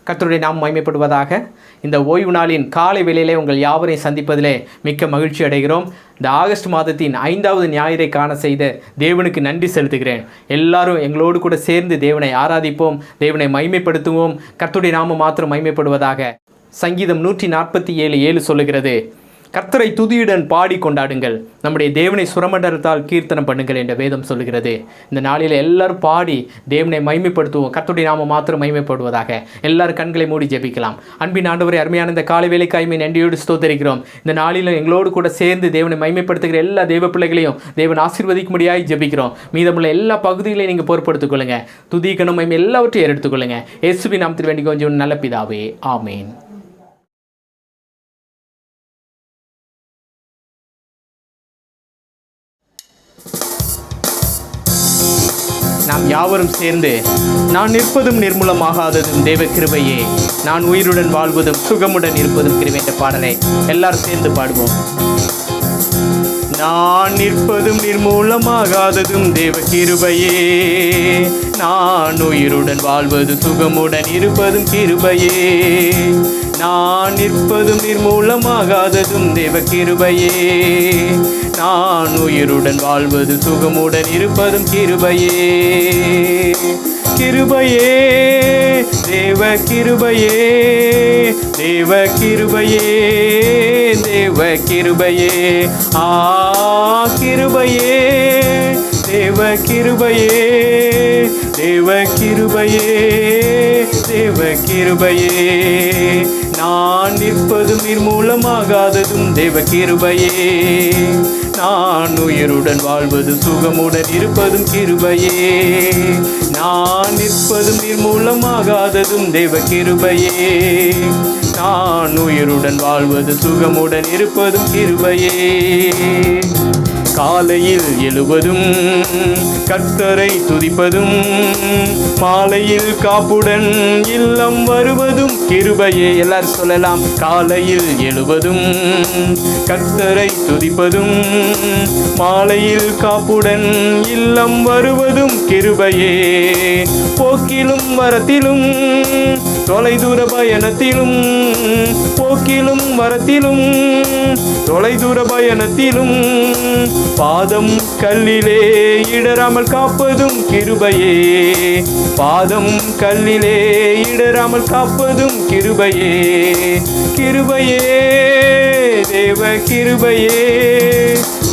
கர்த்தருடைய நாமம் மகிமைப்படுவதாக. இந்த ஓய்வு நாளின் காலை வேளையிலே உங்கள் யாவரையும் சந்திப்பதிலே மிக்க மகிழ்ச்சி அடைகிறோம். இந்த ஆகஸ்ட் மாதத்தின் 5வது ஞாயிறை காண செய்த தேவனுக்கு நன்றி செலுத்துகிறேன். எல்லாரும் எங்களோடு கூட சேர்ந்து தேவனை ஆராதிப்போம், தேவனை மகிமைப்படுத்துவோம். கர்த்தருடைய நாமம் மாத்திரம் மகிமைப்படுவதாக. சங்கீதம் 147:7 சொல்லுகிறது, கர்த்தரை துதியுடன் பாடி கொண்டாடுங்கள், நம்முடைய தேவனை சுரமண்டலத்தால் கீர்த்தனம் பண்ணுங்கள் என்ற வேதம் சொல்லுகிறது. இந்த நாளில் எல்லாரும் பாடி தேவனை மகிமைப்படுத்துவோம். கர்த்தருடைய நாமம் மாத்திரம் மகிமைப்படுவதாக. எல்லாரும் கண்களை மூடி ஜெபிக்கலாம். அன்பின் ஆண்டவரே, அருமையான இந்த காலை வேளைக்காய்மை நன்றியோடு ஸ்தோத்தரிக்கிறோம். இந்த நாளிலும் எங்களோடு கூட சேர்ந்து தேவனை மகிமைப்படுத்துகிற எல்லா தேவ பிள்ளைகளையும் தேவன் ஆசீர்வதிக்கும்படியாய் ஜெபிக்கிறோம். மீதமுள்ள எல்லா பகுதிகளையும் நீங்கள் பொறுப்படுத்திக் கொள்ளுங்க. துதி கனம் மகிமை எல்லாவற்றையும் எடுத்துக்கொள்ளுங்க. இயேசுவின் நாமத்தில் வேண்டிக் கொஞ்சம் நல்ல பிதாவே, ஆமேன். நாம் யாவரும் சேர்ந்து, நான் நிற்பதும் நிர்மூலமாகாததும் தேவ கிருபையே, நான் உயிருடன் வாழ்வதும் சுகமுடன் இருப்பதும் கிருபை என்ற பாடலை எல்லாரும் சேர்ந்து பாடுவோம். நான் நிற்பதும் நிர்மூலமாகாததும் தேவ கிருபையே, நான் உயிருடன் வாழ்வது சுகமுடன் இருப்பதும் கிருபையே, நான் நிற்பதும் நிர்மூலமாகாததும் தேவ கிருபையே, நான் உயிருடன் வாழ்வது சுகமுடன் இருப்பதும் கிருபையே. கிருபையே தேவ கிருபையே, தேவ கிருபையே, தேவ கிருபையே, கிருபையே தேவ கிருபையே, தேவ கிருபையே, தேவ கிருபையே, நான் நிற்பதும் நிர்மூலமாகாததும் தேவ கிருபையே, நான் உயிருடன் வாழ்வது சுகமுடன் இருப்பதும் கிருபையே, நான் நிற்பதும் நிர்மூலமாகாததும் தேவ கிருபையே, நான் உயிருடன் வாழ்வது சுகமுடன் இருப்பதும் கிருபையே. காலையில் எழுவதும் கர்த்தரை துதிப்பதும், மாலையில் காப்புடன் இல்லம் வருவதும் கிருபையே. எல்லாரும் சொல்லலாம். காலையில் எழுவதும் கர்த்தரை துதிப்பதும், மாலையில் காப்புடன் இல்லம் வருவதும் கிருபையே. போக்கிலும் வரத்திலும் தொலைதூர பயணத்திலும், போக்கிலும் வரத்திலும் தொலைதூர பயணத்திலும், பாதம் கல்லிலே இடராமல் காப்பதும் கிருபையே, பாதம் கல்லிலே இடராமல் காப்பதும் கிருபையே. கிருபையே தேவ கிருபையே,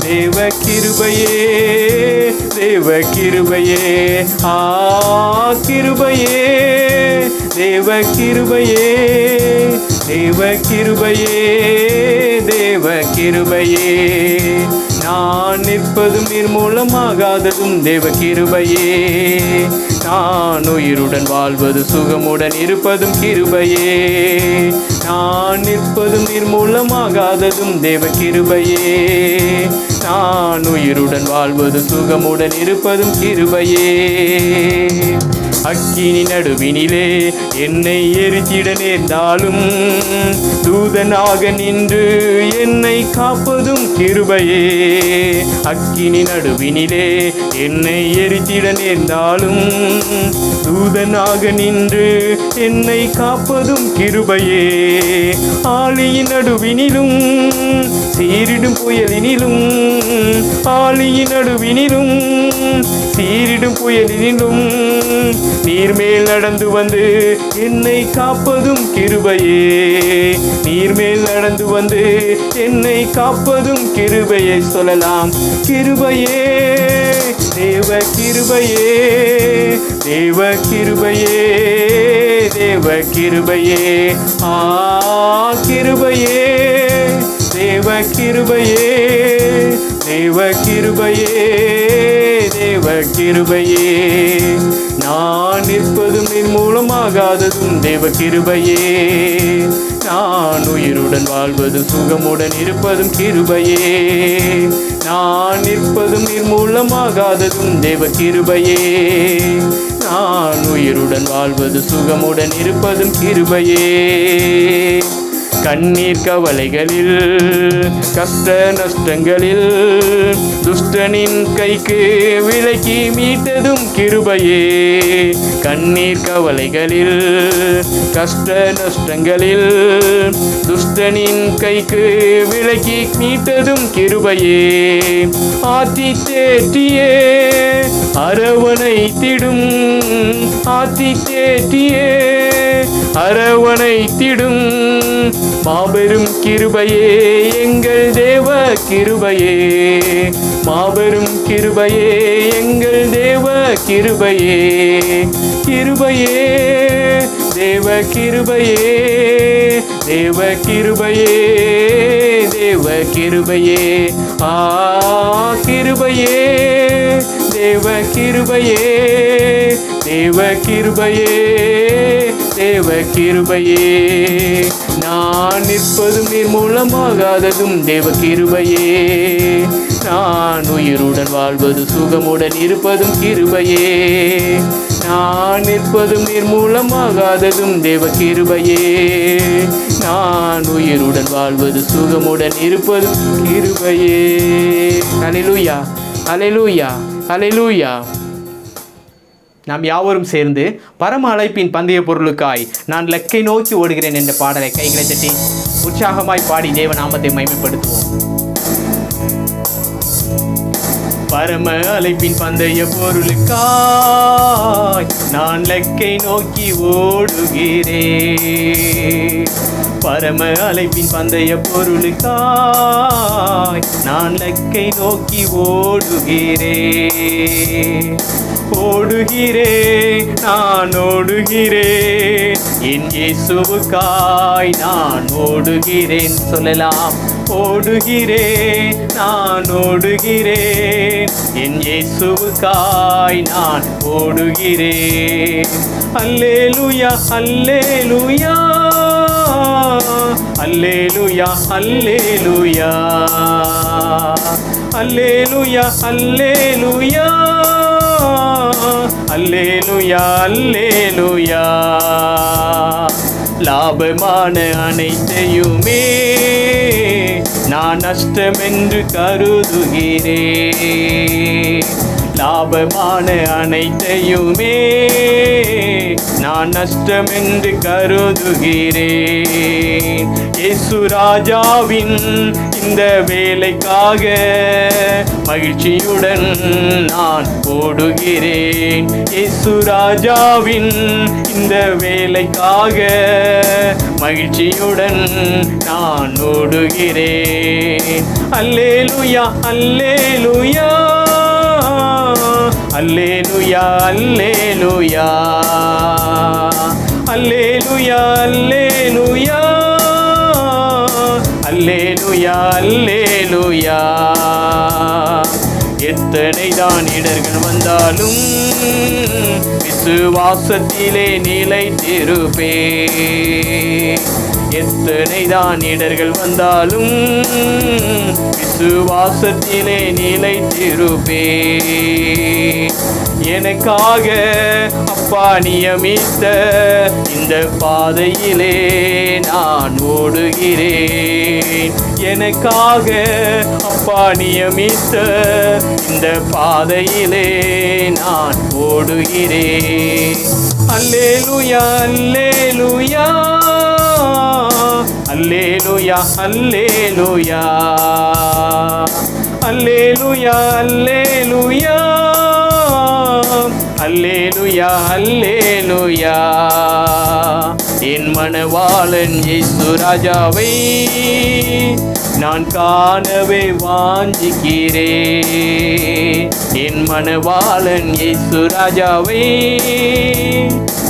தேவ கிருபையே, தேவ கிருபையே, கிருபையே தேவ கிருபையே, தேவ கிருபையே, தேவ கிருபையே, நான் நிற்பதும் நிர்மூலமாகாததும் தேவ கிருபையே, நான் உயிருடன் வாழ்வது சுகமுடன் இருப்பதும் கிருபையே, நான் நிற்பதும் நிர்மூலமாகாததும் தேவ கிருபையே, நான் உயிருடன் வாழ்வது சுகமுடன் இருப்பதும் கிருபையே. அக்கினி நடுவினிலே என்னை எரித்திட நேர்ந்தாலும், தூதனாக நின்று என்னை காப்பதும் கிருபையே. அக்கினி நடுவினிலே என்னை எரித்திட நேர்ந்தாலும், தூதனாக நின்று என்னை காப்பதும் கிருபையே. ஆழியின் நடுவினிலும் சீரிடும் புயலினிலும், ஆழியின் நடுவினிலும் சீரிடும் புயலினிலும், நீர்மேல் நடந்து வந்து என்னை காப்பதும் கிருபையே, நீர்மேல் நடந்து வந்து என்னை காப்பதும் கிருபையே. சொல்லலாம். கிருபையே தேவ கிருபையே, தேவ கிருபையே, தேவ கிருபையே, கிருபையே தேவ கிருபையே, தேவ கிருபையே, தேவ கிருபையே, நான் நிற்பதும் நிர்மூலமாகாததும் தேவ கிருபையே, நான் உயிருடன் வாழ்வது சுகமுடன் இருப்பதும் கிருபையே, நான் நிற்பதும் நிர்மூலமாகாததும் தேவ கிருபையே, நான் உயிருடன் வாழ்வது சுகமுடன் இருப்பதும் கிருபையே. கண்ணீர் கவலைகளில் கஷ்ட நஷ்டங்களில் துஷ்டனின் கைக்கு விலக்கி மீட்டதும் கிருபையே. கண்ணீர் கவலைகளில் கஷ்ட நஷ்டங்களில் துஷ்டனின் கைக்கு விலக்கி மீட்டதும் கிருபையே. ஆத்தி தேற்றியே அரவணைத்திடும், ஆத்தி தேற்றியே அரவணைத்திடும் மாபெரும் கிருபையே எங்கள் தேவ கிருபையே. மாபெரும் கிருபையே எங்கள் தேவ கிருபையே. கிருபையே தேவ கிருபையே, தேவ கிருபையே, தேவ கிருபையே. கிருபையே தேவ கிருபையே, தேவ கிருபையே, தேவ கிருபையே. நான் நிற்பதும் நீர் மூலமாகாததும் தேவ கிருபையே. நான் உயிருடன் வாழ்வது சுகமுடன் இருப்பதும் கிருபையே. நான் நிற்பதும் நீர் மூலமாகாததும் தேவ கிருபையே. நான் உயிருடன் வாழ்வது சுகமுடன் இருப்பதும் கிருபையே. அல்லேலூயா, அல்லேலூயா, அல்லேலூயா. நாம் யாவரும் சேர்ந்து பரம அழைப்பின் பந்தய பொருளுக்காய் நான் லக்கை நோக்கி ஓடுகிறேன் என்ற பாடலை கைகளை தட்டி உற்சாகமாய் பாடி தேவ நாமத்தை மகிமைப்படுத்துவோம். பரம அழைப்பின் பந்தய பொருளுக்காய் நான் லக்கை நோக்கி ஓடுகிறேன். பரம அழைப்பின் பந்தய பொருளுக்காய் நான் லக்கை நோக்கி ஓடுகிறேன். ஓடுகிறேன் நான் ஓடுகிறேன் என் இயேசுவுக்காய் நான் ஓடுகிறேன். சொல்லலாம், ஓடுகிறேன் நான் ஓடுகிறேன் என் இயேசுவுக்காய் நான் ஓடுகிறேன். அல்லேலூயா, அல்லேலூயா, அல்லேலூயா, அல்லேலூயா, அல்லேலூயா, அல்லேலூயா, அல்லேலூயா, அல்லேலூயா. லாபமான அனைத்தையுமே நான் நஷ்டமென்று கருதுகிறேன். லாபமான அனைத்தையுமே நான் நஷ்டமென்று கருதுகிறேன். இயேசு ராஜாவின் இந்த வேலைக்காக மகிழ்ச்சியுடன் நான் ஓடுகிறேன். இயேசு ராஜாவின் இந்த வேலைக்காக மகிழ்ச்சியுடன் நான் ஓடுகிறேன். அல்லேலூயா, அல்லேலூயா, அல்லேலூயா, அல்லேலூயா, அல்லேலூயா, அல்லேலூயா, அல்லேலூயா, அல்லேலூயா. எத்தனை தான் இடர்கள் வந்தாலும் விசுவாசத்திலே நிலைத்திருப்பேன். எத்தனை தான் இடர்கள் வந்தாலும் விசுவாசத்திலே நிலைத்திருப்பேன். எனக்காக அப்பா நியமித்த இந்த பாதையிலே நான் ஓடுகிறேன். எனக்காக அப்பா நியமித்த இந்த பாதையிலே நான் ஓடுகிறேன். அல்லேலூயா, அல்லேலூயா, அல்லேலூயா, அல்லேலூயா, அல்லேலூயா, அல்லேலூயா, அல்லேலூயா, அல்லேலூயா. என் மணவாளன் இயேசு ராஜாவை நான் காணவே வாஞ்சிக்கிறேன். என் மணவாளன் இயேசு ராஜாவை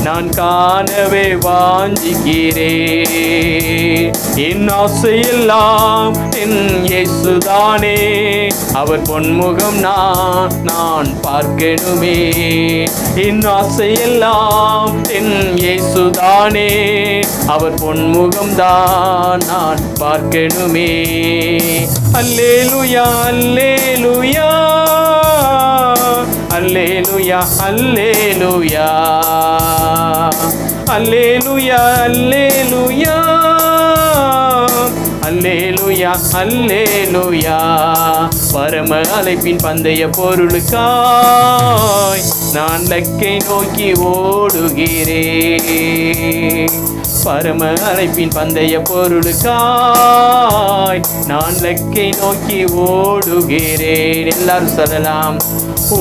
நான் காணவே வாஞ்சிக்கிறேன். என் ஆசையெல்லாம் என் இயேசுதானே, அவர் பொன்முகம் நான் பார்க்கணுமே. என் ஆசையெல்லாம் என் இயேசுதானே, அவர் பொன்முகம் நான் பார்க்கணுமே. அல்லேலூயா, அல்லேலூயா, அல்லேலூயா, அல்லேலூயா, அல்லேலூயா, அல்லேலூயா, அல்லேலூயா அல்லேலூயா. பரம அழைப்பின் பந்தய பொருளுக்காய் நான் லக்கை நோக்கி ஓடுகிறேன். பரம அழைப்பின் பந்தய பொருளுக்காய் நான் லக்கை நோக்கி ஓடுகிறேன். எல்லாரும் சொல்லலாம்.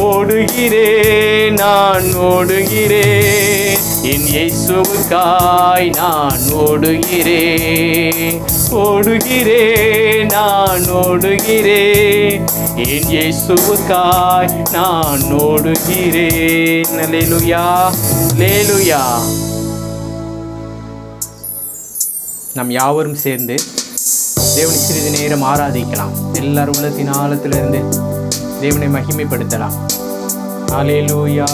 ஓடுகிறேன் நான் ஓடுகிறேன், என் இயேசுவுக்காய் நான் ஓடுகிறேன். ஓடுகிறேன் நான் ஓடுகிறேன், என் இயேசுவுக்காய் நான் ஓடுகிறேன். அல்லேலூயா அல்லேலூயா. நாம் யாவரும் சேர்ந்து தேவனை சிறிது நேரம் ஆராதிக்கலாம். எல்லாரும் உள்ளத்தின் ஆழத்திலிருந்து தேவனை மகிமைப்படுத்தலாம். ஹல்லேலூயா.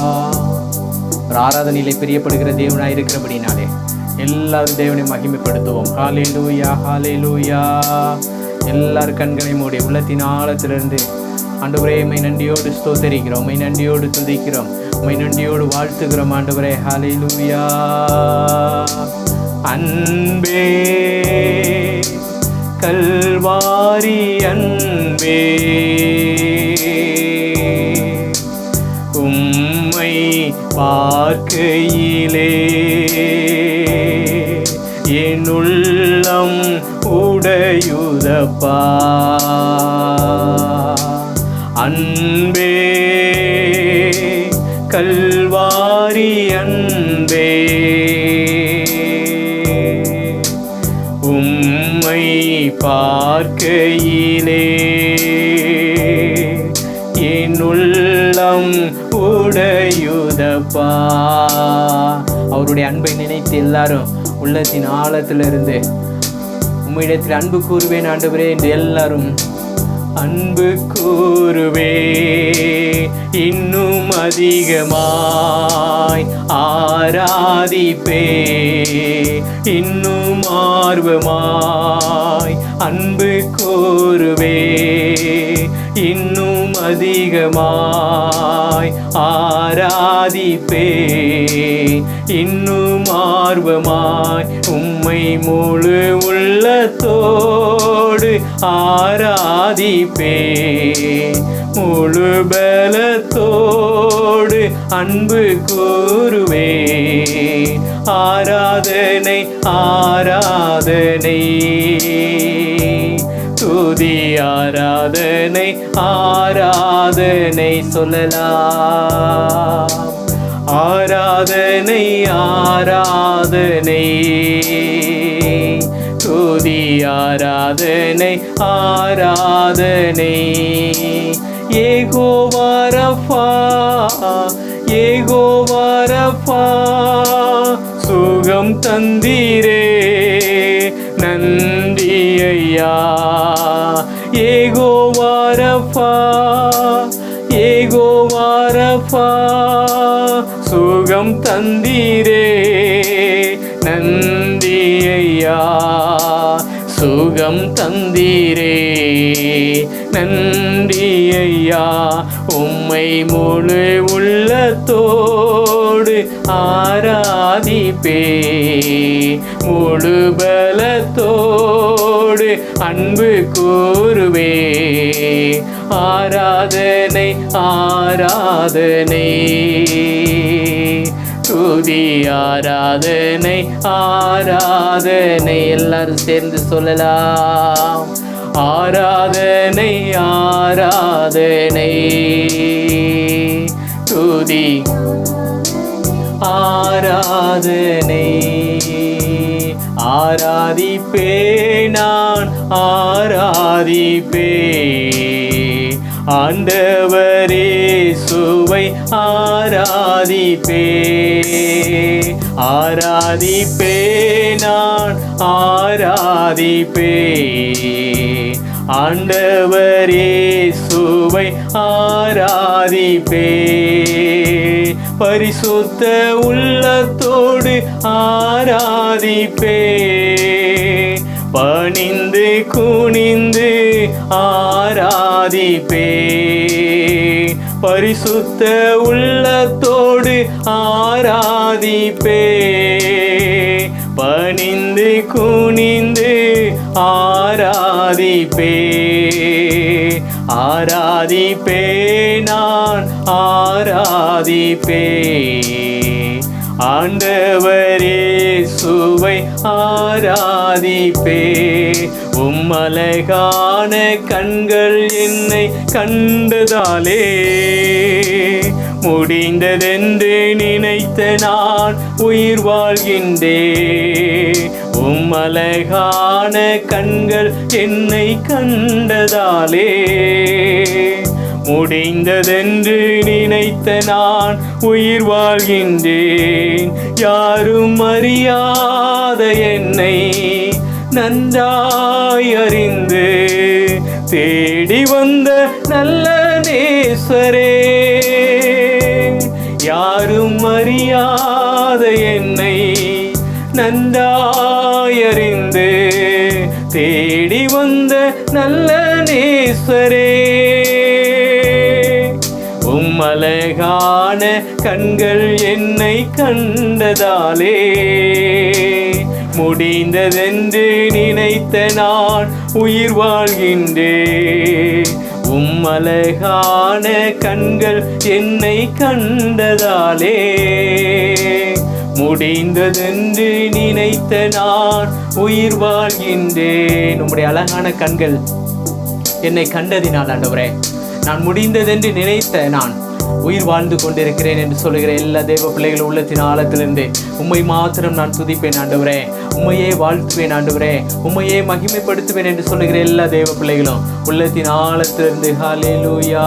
ஒரு ஆராதனையிலே பிரியப்படுகிற தேவனாய் இருக்கிறபடினாலே எல்லாரும் தேவனை மகிமைப்படுத்துவோம். ஹல்லேலூயா ஹல்லேலூயா. எல்லாரும் கண்களை மூடி உள்ளத்தின் ஆழத்திலிருந்து ஆண்டவரே உம்மை நன்றியோடு ஸ்தோத்தரிக்கிறோம், உம்மை நன்றியோடு துதிக்கிறோம், உம்மை நன்றியோடு வாழ்த்துகிறோம் ஆண்டவரே. ஹல்லேலூயா. அன்பே கல்வாரி அன்பே, உம்மை பார்க்கையிலே என் உள்ளம் உடையுதப்பா. அன்பே கல்வாரி அன்பே, உம்மை பார்க்கையிலே என் உள்ளம் உடையுதப்பா. அவருடைய அன்பை நினைத்து எல்லாரும் உள்ளத்தின் ஆழத்திலிருந்து உம்மிடத்தில் அன்பு கூறுவேன் ஆண்டவரே என்று எல்லாரும் அன்பு கூறுவே, இன்னும் அதிகமாய் ஆராதிப்பே, இன்னும் ஆர்வமாய் அன்பு கூறுவே, இன்னும் அதிகமாய் ஆராதிப்பே, இன்னும் ஆர்வமாய் உம்மை முழு உள்ளத்தோடு ஆராதிப்பே, முழு பலத்தோடு அன்பு கூறுவே. ஆராதனை ஆராதனை துதி ஆராதனை ஆராதனை சொல்லலாம். ஆராதனை ஆராதனை துதி ஆராதனை ஆராதனை. யெகோவா ரஃபா யெகோவா ரஃபா, சுகம் தந்தீரே நன்றி ஐயா. யெகோவா ரஃபா யெகோவா ரஃபா, சுகம் தந்தீரே நன்றி ஐயா. சுகம் தந்தீரே நன்றி ஐயா. உம்மை முழு உள்ளத்தோடு ஆராதிப்பே, முழு பலத்தோடு அன்பு கூறுவே. ஆராதனை ஆராதனை துதி ஆராதனை ஆராதனை. எல்லாரும் சேர்ந்து சொல்லலாம். ஆராதனை ஆராதனை துதி ஆராதனை. ஆராதிப்பே நான் ஆராதிப்பே, ஆண்டவரே சுவை ஆராதிப்பே. ஆராதிப்பே நான் ஆராதிப்பே, ஆண்டவரே சுவை ஆராதிப்பே. பரிசுத்த உள்ளத்தோடு ஆராதிப்பே, பணிந்து குனிந்து ஆராதிப்பே. பரிசுத்த உள்ளத்தோடு ஆராதிப்பே, பணிந்து குனிந்து ஆராதிப்பே. ஆராதிப்பே ஆராதிப்பே நான் ஆராதிப்பே ஆண்டவரே சுவை ஆராதிப்பே உம்மழகான கண்கள் என்னை கண்டதாலே முடிந்ததென்று நினைத்த நான் உயிர் வாழ்கின்றேன் உம்மழகான கண்கள் என்னை கண்டதாலே முடிந்ததென்று நினைத்த நான் உயிர் வாழ்கின்றேன் யாரும் அறியாத என்னை நன்றாய் அறிந்து தேடி வந்த நல்ல நேசரே யாரும் அறியாத என்னை நன்றாய் அறிந்து தேடி வந்த நல்ல நேசரே உம்மழகான கண்கள் என்னை கண்டதாலே முடிந்ததென்று நினைத்த நான் உயிர் வாழ்கின்றேன் உம்மழகான கண்கள் என்னை கண்டதாலே முடிந்ததென்று நினைத்த நான் உயிர் வாழ்கின்றேன் உம்முடைய அழகான கண்கள் என்னை கண்டதினால் ஆண்டவரே நான் முடிந்ததென்று நினைத்த நான் உயிர் வாழ்ந்து கொண்டிருக்கிறேன் என்று சொல்லுகிற எல்லா தேவ பிள்ளைகள் உள்ளத்தின் ஆழத்திலிருந்து உம்மை மாத்திரம் நான் துதிப்பேன் ஆண்டவரே உம்மையே வாழ்த்துவேன் ஆண்டவரே உம்மையே மகிமைப்படுத்துவேன் என்று சொல்லுகிற எல்லா தேவ பிள்ளைகளும் உள்ளத்தின் ஆழத்திலிருந்து ஹல்லேலூயா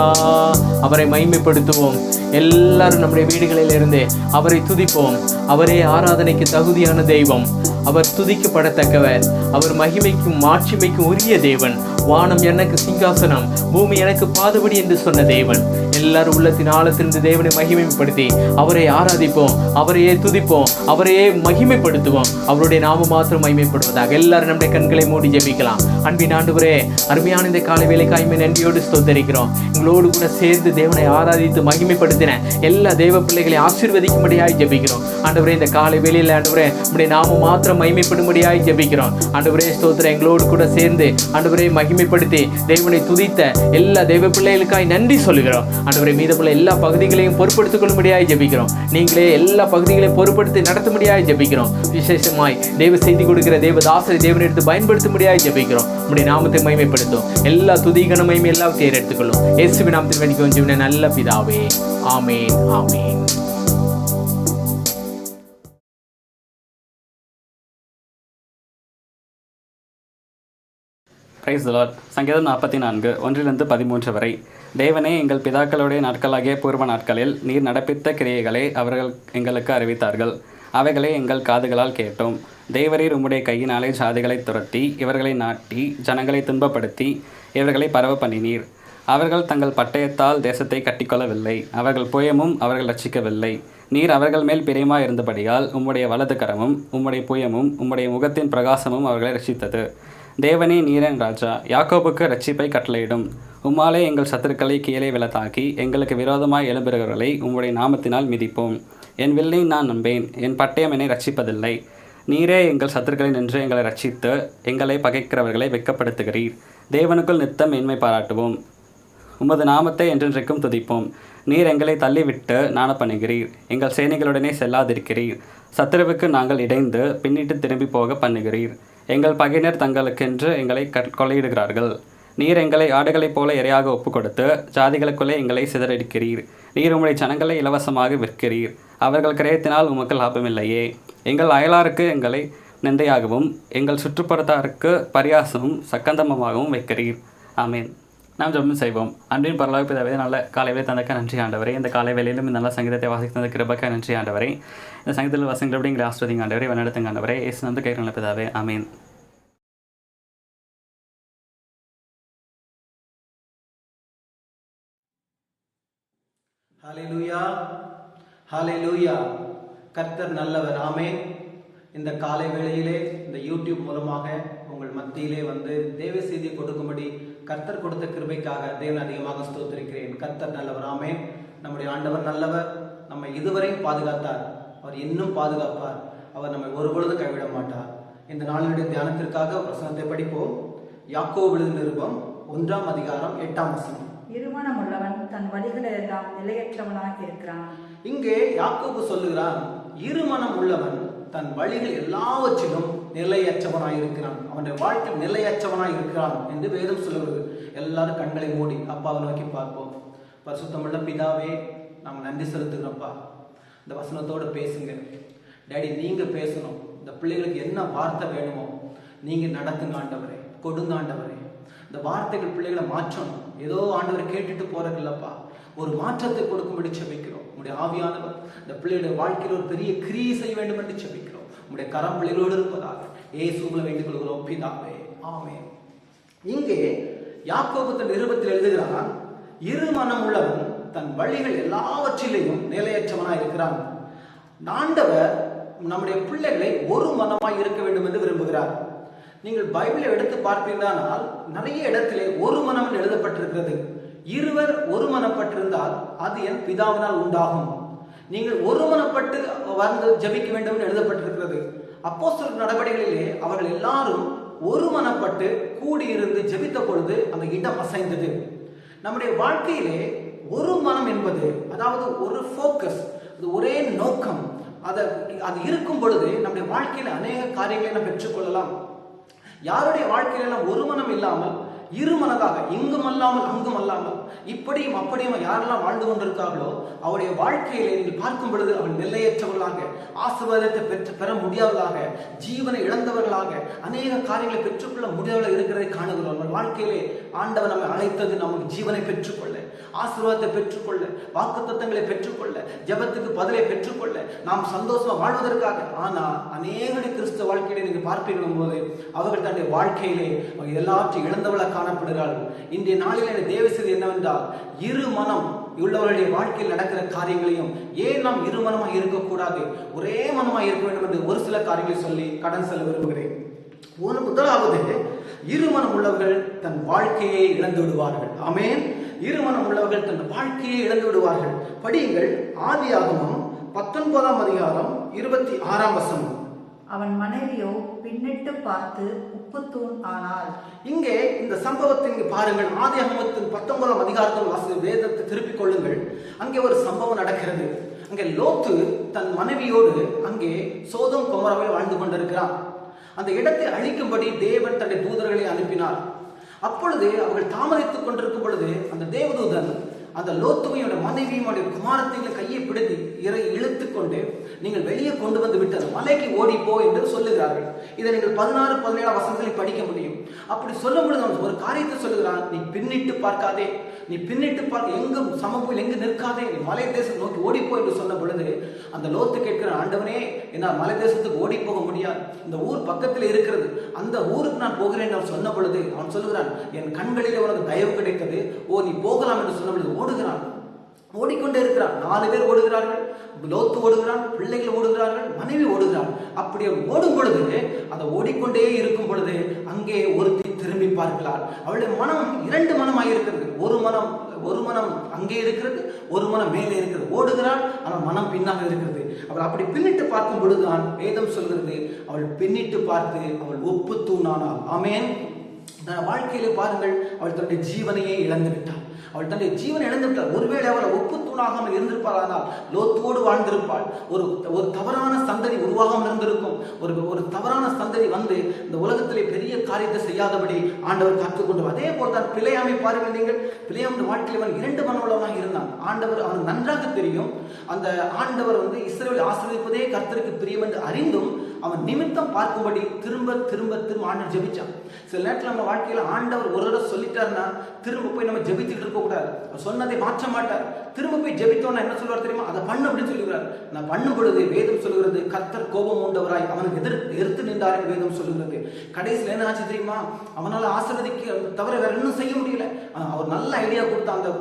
அவரை மகிமைப்படுத்துவோம் எல்லாரும் நம்முடைய வீடுகளிலிருந்து அவரை துதிப்போம் அவரே ஆராதனைக்கு தகுதியான தெய்வம் அவர் துதிக்கப்படத்தக்கவர் அவர் மகிமைக்கும் மாட்சிமைக்கும் உரிய தேவன் வானம் எனக்கு சிங்காசனம் பூமி எனக்கு பாதபடி என்று சொன்ன தேவன் எல்லாரும் உள்ளத்தின் ஆழத்திலிருந்து தேவனை மகிமைப்படுத்தி அவரை ஆராதிப்போம் அவரையே துதிப்போம் அவரையே மகிமைப்படுத்துவோம் அவருடைய நாம மாத்திரம் மகிமைப்படுவதாக எல்லாரும் நம்முடைய கண்களை மூடி ஜெபிக்கலாம் அன்பின் ஆண்டவரே அருமையான இந்த காலை வேலைக்காய் நன்றியோடு ஸ்தோத்தரிக்கிறோம் எங்களோடு கூட சேர்ந்து தேவனை ஆராதித்து மகிமைப்படுத்தின எல்லா தேவ பிள்ளைகளை ஆசீர்வதிக்கும்படியாய் ஜெபிக்கிறோம் ஆண்டவரே இந்த காலை வேலையில் ஆண்டவரே நம்முடைய நாம மாத்திரம் மகிமைப்படும்படியாய் ஜெபிக்கிறோம் ஆண்டவரே ஸ்தோத்திரம் எங்களோடு கூட சேர்ந்து ஆண்டவரே மகிமைப்படுத்தி தேவனை துதித்த எல்லா தேவ பிள்ளைகளுக்காய் நன்றி சொல்லுகிறோம் ஆண்டவரே மீதமுள்ள எல்லா பகுதிகளையும் பொறுப்படுத்திக் கொள்ளும்படியாய் ஜெபிக்கிறோம் நீங்களே எல்லா பகுதிகளையும் பொறுப்படுத்தி நடத்தும்படியாய் ஜெபிக்கிறோம் விசேஷமாய் தேவ செய்தி கொடுக்கிற தேவதாசரை தேவனை எடுத்து பயன்படுத்தும்படியாய் ஜெபிக்கிறோம் உம்முடைய நாமத்தை மகிமைப்படுத்தும் எல்லா துதிகன மகிமை எல்லாம் தேர் எடுத்துக்கொள்ளும் இயேசுவின் நாமத்தில் வேண்டிக் கொள்கிறேன் நல்ல பிதாவே ஆமேன் ஆமேன். Praise the Lord. சங்கீதம் 44 1-13 வரை. தேவனே, எங்கள் பிதாக்களுடைய நாட்களாகிய பூர்வ நாட்களில் நீர் நடப்பித்த கிரியைகளை அவர்கள் எங்களுக்கு அறிவித்தார்கள். அவைகளை எங்கள் காதுகளால் கேட்டோம். தேவரீர் உம்முடைய கையினாலே ஜாதிகளை துரத்தி இவர்களை நாட்டி ஜனங்களை துன்பப்படுத்தி இவர்களை பரவ பண்ணினீர். அவர்கள் தங்கள் பட்டயத்தால் தேசத்தை கட்டிக்கொள்ளவில்லை. அவர்கள் புயமும் அவர்கள் ரட்சிக்கவில்லை. நீர் அவர்கள் மேல் பிரியமாக இருந்தபடியால் உம்முடைய வலது கரமும் உம்முடைய புயமும் உம்முடைய முகத்தின் பிரகாசமும் அவர்களை ரட்சித்தது. தேவனே, நீரன் ராஜா, யாக்கோபுக்கு ரட்சிப்பை கட்டளையிடும். உம்மாலே எங்கள் சத்துருக்களை கீழே விலத்தாக்கி எங்களுக்கு விரோதமாய் எழும்புகிறவர்களை உம்முடைய நாமத்தினால் மிதிப்போம். என் வில்லை நான் நம்பேன், என் பட்டயம் என்னை ரட்சிப்பதில்லை. நீரே எங்கள் சத்துருக்களை நின்று எங்களை ரட்சித்து எங்களை பகைக்கிறவர்களை வெட்கப்படுத்துகிறீர். தேவனுக்குள் நித்தம் மேன்மை பாராட்டுவோம். உமது நாமத்தை என்றென்றைக்கும் துதிப்போம். நீர் எங்களை தள்ளிவிட்டு நாண பண்ணுகிறீர். எங்கள் சேனைகளுடனே செல்லாதிருக்கிறீர். சத்துருவுக்கு நாங்கள் இடைந்து பின்னிட்டு திரும்பி போக பண்ணுகிறீர். எங்கள் பகையினர் தங்களுக்கென்று எங்களை கொள்ளையிடுகிறார்கள். நீர் எங்களை ஆடுகளைப் போல இரையாக ஒப்புக் கொடுத்து ஜாதிகளுக்குள்ளே எங்களை சிதறடிக்கிறீர். நீர் உம்முடைய ஜனங்களை இலவசமாக விற்கிறீர். அவர்கள் கிரயத்தினால் உமக்கு லாபமில்லையே. எங்கள் அயலாருக்கு எங்களை நிந்தையாகவும் எங்கள் சுற்றுப்புறத்தாருக்கு பரியாசமும் சக்கந்தமமாகவும் வைக்கிறீர். ஆமேன். நாம் ஜெபம் செய்வோம். அன்பின் பரலோக பிதாவே, நல்ல காலைவே தந்தக்க நன்றி ஆண்டவரே. இந்த காலை வேளையிலும் இந்த நல்ல சங்கீதத்தை வாசித்து தந்த கிருபைக்காக நன்றி ஆண்டவரே. இந்த சங்கீதத்தில் வசங்களை எங்களை ஆஸ்வதிங்க ஆண்டவரே, வழிநடத்துங்க ஆண்டவரே. இயேசு வந்து கேட்கிற நல்ல பிதாவே, ஆமீன். ஹல்லேலூயா, ஹல்லேலூயா. கர்த்தர் நல்லவர். ஆமேன். இந்த காலை வேளையிலே இந்த யூடியூப் மூலமாக உங்கள் மத்தியிலே வந்து தேவ செய்தி கொடுக்கும்படி கர்த்தர் கொடுத்த கிருபைக்காக தேவன் அதிகமாக ஸ்தோத்திரிக்கிறேன். கர்த்தர் நல்லவர். ஆமேன். நம்முடைய ஆண்டவர் நல்லவர். நம்மை இதுவரை பாதுகாத்தார். அவர் இன்னும் பாதுகாப்பார். அவர் நம்மை ஒருபொழுதும் கைவிட மாட்டார். இந்த நாளினுடைய தியானத்திற்காக வசனத்தை படிப்போம். யாக்கோபு எழுதின நிருபம் 1ஆம் அதிகாரம் 8ஆம் வசனம். இருமனம் உள்ளவன் தன் வழிகளெல்லாம் நிலையற்றவனாக இருக்கிறான். இங்கே யாக்கோபு சொல்லுகிறான், இருமனம் உள்ளவன் தன் வழிகள் எல்லாவற்றிலும் நிலையற்றவனாய் இருக்கிறான், அவனுடைய வாழ்க்கை நிலையற்றவனாய் இருக்கிறான் என்று வேதம் சொல்லுகிறது. எல்லாரும் கண்களை மூடி அப்பாவை நோக்கி பார்ப்போம். பரிசுத்தமுள்ள பிதாவே, நாம் நன்றி செலுத்துகிறோம்ப்பா. இந்த வசனத்தோடு பேசுங்க டேடி, நீங்க பேசணும். இந்த பிள்ளைகளுக்கு என்ன வார்த்தை வேணுமோ நீங்க நடத்துங்க ஆண்டவரே, கொடுங்க ஆண்டவரே. இந்த வார்த்தைகள் பிள்ளைகளை மாற்றணும். ஏதோ ஆண்டவரை கேட்டுட்டு போறதில்லப்பா, ஒரு மாற்றத்தை கொடுக்கும்படி செபிக்கிறோம். உங்களுடைய ஆவியானவர் இந்த பிள்ளைகளுடைய வாழ்க்கையில் ஒரு பெரிய கிரியை செய்ய வேண்டும் என்று செபிக்கிறோம். உங்களுடைய கரம் பிள்ளைகளோடு இருப்பதாக இயேசுவிலே வேண்டிக் கொள்கிறோம் பிதாவே, ஆமென். இங்கே யாக்கோபு தன் நிருபத்தில் எழுதுகிறான், இருமனம் உள்ளவன் தன் வழிகள் எல்லாவற்றிலேயும் நிலையற்றவனாய் இருக்கிறான். ஆண்டவர் நம்முடைய பிள்ளைகளை ஒரு மனமாய் இருக்க வேண்டும் என்று விரும்புகிறார். நீங்கள் பைபிளை எடுத்து பார்ப்பீர்களானால் நிறைய இடத்திலே ஒரு மனம் எழுதப்பட்டிருக்கிறது. இருவர் ஒரு மனப்பட்டிருந்தால் அது என் பிதாவினால் உண்டாகும். நீங்கள் ஒரு மனப்பட்டு வந்து ஜபிக்க வேண்டும் என்று எழுதப்பட்டிருக்கிறது. அப்போஸ்தலர் நடவடிக்கைகளிலே அவர்கள் எல்லாரும் ஒரு மனப்பட்டு கூடியிருந்து ஜபித்த பொழுது அந்த இடம் அசைந்தது. நம்முடைய வாழ்க்கையிலே ஒரு மனம் என்பது, அதாவது ஒரு ஃபோக்கஸ், ஒரே நோக்கம், அது இருக்கும் பொழுது நம்முடைய வாழ்க்கையில அநேக காரியங்களை நாம் பெற்றுக்கொள்ளலாம். யாருடைய வாழ்க்கையில ஒரு மனம் இல்லாமல் இருமனதாக, இங்கும் அல்லாமல் அங்கும் அல்லாமல் இப்படியும் அப்படியும் யாரெல்லாம் வாழ்ந்து கொண்டிருக்கார்களோ அவருடைய வாழ்க்கையிலே நீங்கள் பார்க்கும் பொழுது அவள் நிலையற்றவர்களாக, ஆசீர்வாதத்தை பெற முடியாதவர்களாக, ஜீவனை இழந்தவர்களாக, அநேக காரியங்களை பெற்றுக்கொள்ள முடியாதவர்களாக இருக்கிறதை காணுகிறோம். நம்ம வாழ்க்கையிலே ஆண்டவர் நம்மை அழைத்தது நமக்கு ஜீவனை பெற்றுக்கொள்ள, ஆசீர்வாதத்தை பெற்றுக்கொள்ள, வாக்குத்தத்தங்களை பெற்றுக்கொள்ள, ஜெபத்துக்கு பதிலை பெற்றுக்கொள்ள, நாம் சந்தோஷமா வாழ்வதற்காக. ஆனா அநேக கிறிஸ்தவ வாழ்க்கையிலே நீங்கள் பார்ப்பீர்கள் போது அவர்கள் தன்னுடைய வாழ்க்கையிலே எல்லாவற்றையும் இழந்தவர்களாக காணப்படுகிறார்கள். இன்றைய நாளில் தேவ செய்தி என்னவென்றால், இரு மனம் உள்ளவர்களுடைய வாழ்க்கையில் நடக்கிற காரியங்களையும் ஏன் நாம் இரு மனமாக இருக்கக்கூடாது, ஒரே மனமாக இருக்க வேண்டும் என்று ஒரு சில காரியங்களை சொல்லி கடன் செல்ல விரும்புகிறேன். முதலாவது, இருமனம் உள்ளவர்கள் தன் வாழ்க்கையை இழந்து விடுவார்கள். ஆமென். இருமனம் உள்ளவர்கள் தன் வாழ்க்கையை இழந்து விடுவார்கள். படியுங்கள் ஆதியாகமம் 19ஆம் அதிகாரம் 26ஆம் வசனம். அவன் மனைவியோ பின்னிட்டு பார்த்து உப்புத்தூண் ஆனாள். இங்கே இந்த சம்பவத்தை இங்கே பாருங்கள். ஆதியாகமத்தின் 19ஆம் அதிகாரத்தில் வாசித்து வேதத்தை திருப்பிக் கொள்ளுங்கள். அங்கே ஒரு சம்பவம் நடக்கிறது. அங்கே லோத்து தன் மனைவியோடு அங்கே சோதோம் கொமோராவில் வாழ்ந்து கொண்டிருக்கிறான். அந்த இடத்தை அழிக்கும்படி தேவன் தன்னுடைய தூதர்களை அனுப்பினார். அப்பொழுது அவர்கள் தாமதித்துக் கொண்டிருக்கும் பொழுது அந்த தேவதூதன் அந்த லோத்துவையோட மனைவியும் குமாரத்தையும் கையை பிடித்து இழுத்துக் கொண்டு நீங்கள் வெளியே கொண்டு வந்து விட்டு அந்த மலைக்கு ஓடிப்போ என்று சொல்லுகிறார்கள். இதை நீங்கள் 16-17 வசனங்களை படிக்க முடியும். அப்படி சொல்லும் பொழுது அவன் ஒரு காரியத்தை சொல்லுகிறான், நீ பின்னிட்டு பார்க்காதே, நீ பின்னிட்டு பார்க்க, எங்கும் சமபூமியில் எங்கு நிற்காதே, நீ மலை தேசம் நோக்கி ஓடிப்போ என்று சொன்ன பொழுது அந்த லோத்து கேட்கிற, ஆண்டவனே, என்னால் மலை தேசத்துக்கு ஓடி போக முடியாது, இந்த ஊர் பக்கத்தில் இருக்கிறது, அந்த ஊருக்கு நான் போகிறேன் என்று சொன்ன பொழுது அவன் சொல்லுகிறான், என் கண்களிலே உனக்கு தயவு கிடைத்தது, ஓ நீ போகலாம் என்று சொன்ன பொழுது ஓடுகிறான். ஓடிக்கொண்டே இருக்கிறான். 4 பேர் ஓடுகிறார்கள். லோத்து ஓடுகிறான், பிள்ளைகள் ஓடுகிறார்கள், மனைவி ஓடுகிறான். அப்படி ஓடும் பொழுது, அதை ஓடிக்கொண்டே இருக்கும் பொழுது அங்கே ஒருத்தி திரும்பி பார்க்கிறாள். அவளுடைய மனம் 2 மனமாக இருக்கிறது. ஒரு மனம் அங்கே இருக்கிறது, ஒரு மனம் மேலே இருக்கிறது. ஓடுகிறாள், ஆனால் மனம் பின்னாக இருக்கிறது. அவள் அப்படி பின்னிட்டு பார்க்கும் பொழுதுதான் வேதம் சொல்கிறது, அவள் பின்னிட்டு பார்த்து அவள் ஒப்பு தூணானாள். ஆமென். வாழ்க்கையிலே பாருங்கள், அவள் தன்னுடைய ஜீவனையே இழந்து விட்டாள். அவள் தன்னுடைய ஜீவனை இழந்துவிட்டாள். ஒருவேளை அவள் ஒப்பு தூணாகாமல் இருந்திருப்பாள், லோத்தோடு வாழ்ந்திருப்பாள். ஒரு தவறான சந்ததி உருவாகாமல் இருந்திருக்கும். ஒரு தவறான சந்ததி வந்து இந்த உலகத்திலே பெரிய காரியத்தை செய்யாதபடி ஆண்டவர் காத்துக்கொண்டு. அதே போல்தான் பிழையாமை பாருங்கள். நீங்கள் பிழையாமை வாழ்க்கையில் அவன் 2 மனம் உள்ளவனாக இருந்தான். ஆண்டவர் அவன் நன்றாக தெரியும். அந்த ஆண்டவர் இஸ்ரவேலை ஆசீர்வதிப்பதே கர்த்தருக்கு பிரியம் என்று அறிந்தும் அவன் நிமித்தம் பார்க்கும்படி திரும்ப திரும்ப திரும்ப ஆண்டவர் ஜெபிச்சான். சில நேரத்தில் நம்ம வாழ்க்கையில் ஆண்டவர் ஒரு தடவை சொல்லிட்டாருன்னா திரும்ப போய் நம்ம ஜெபிச்சுட்டு இருக்க கூடாது. அவர் சொன்னதை மாற்ற மாட்டார். திரும்ப போய் ஜெபித்தோன்னா என்ன சொல்லுவார் தெரியுமா? அதை பண்ணு அப்படின்னு சொல்லுகிறார். நான் பண்ணும் பொழுது வேதம் சொல்லுகிறது, கர்த்தர் கோபம் உண்டவராய் அவனுக்கு எதிர்த்து நின்றார் என்று வேதம் சொல்லுகிறது. கடைசியில் என்ன ஆச்சு தெரியுமா? அவனால் ஆசீர்வதிக்க தவிர வேற இன்னும் செய்ய முடியல. அவர் நல்ல ஐடியா கொடுத்த அந்த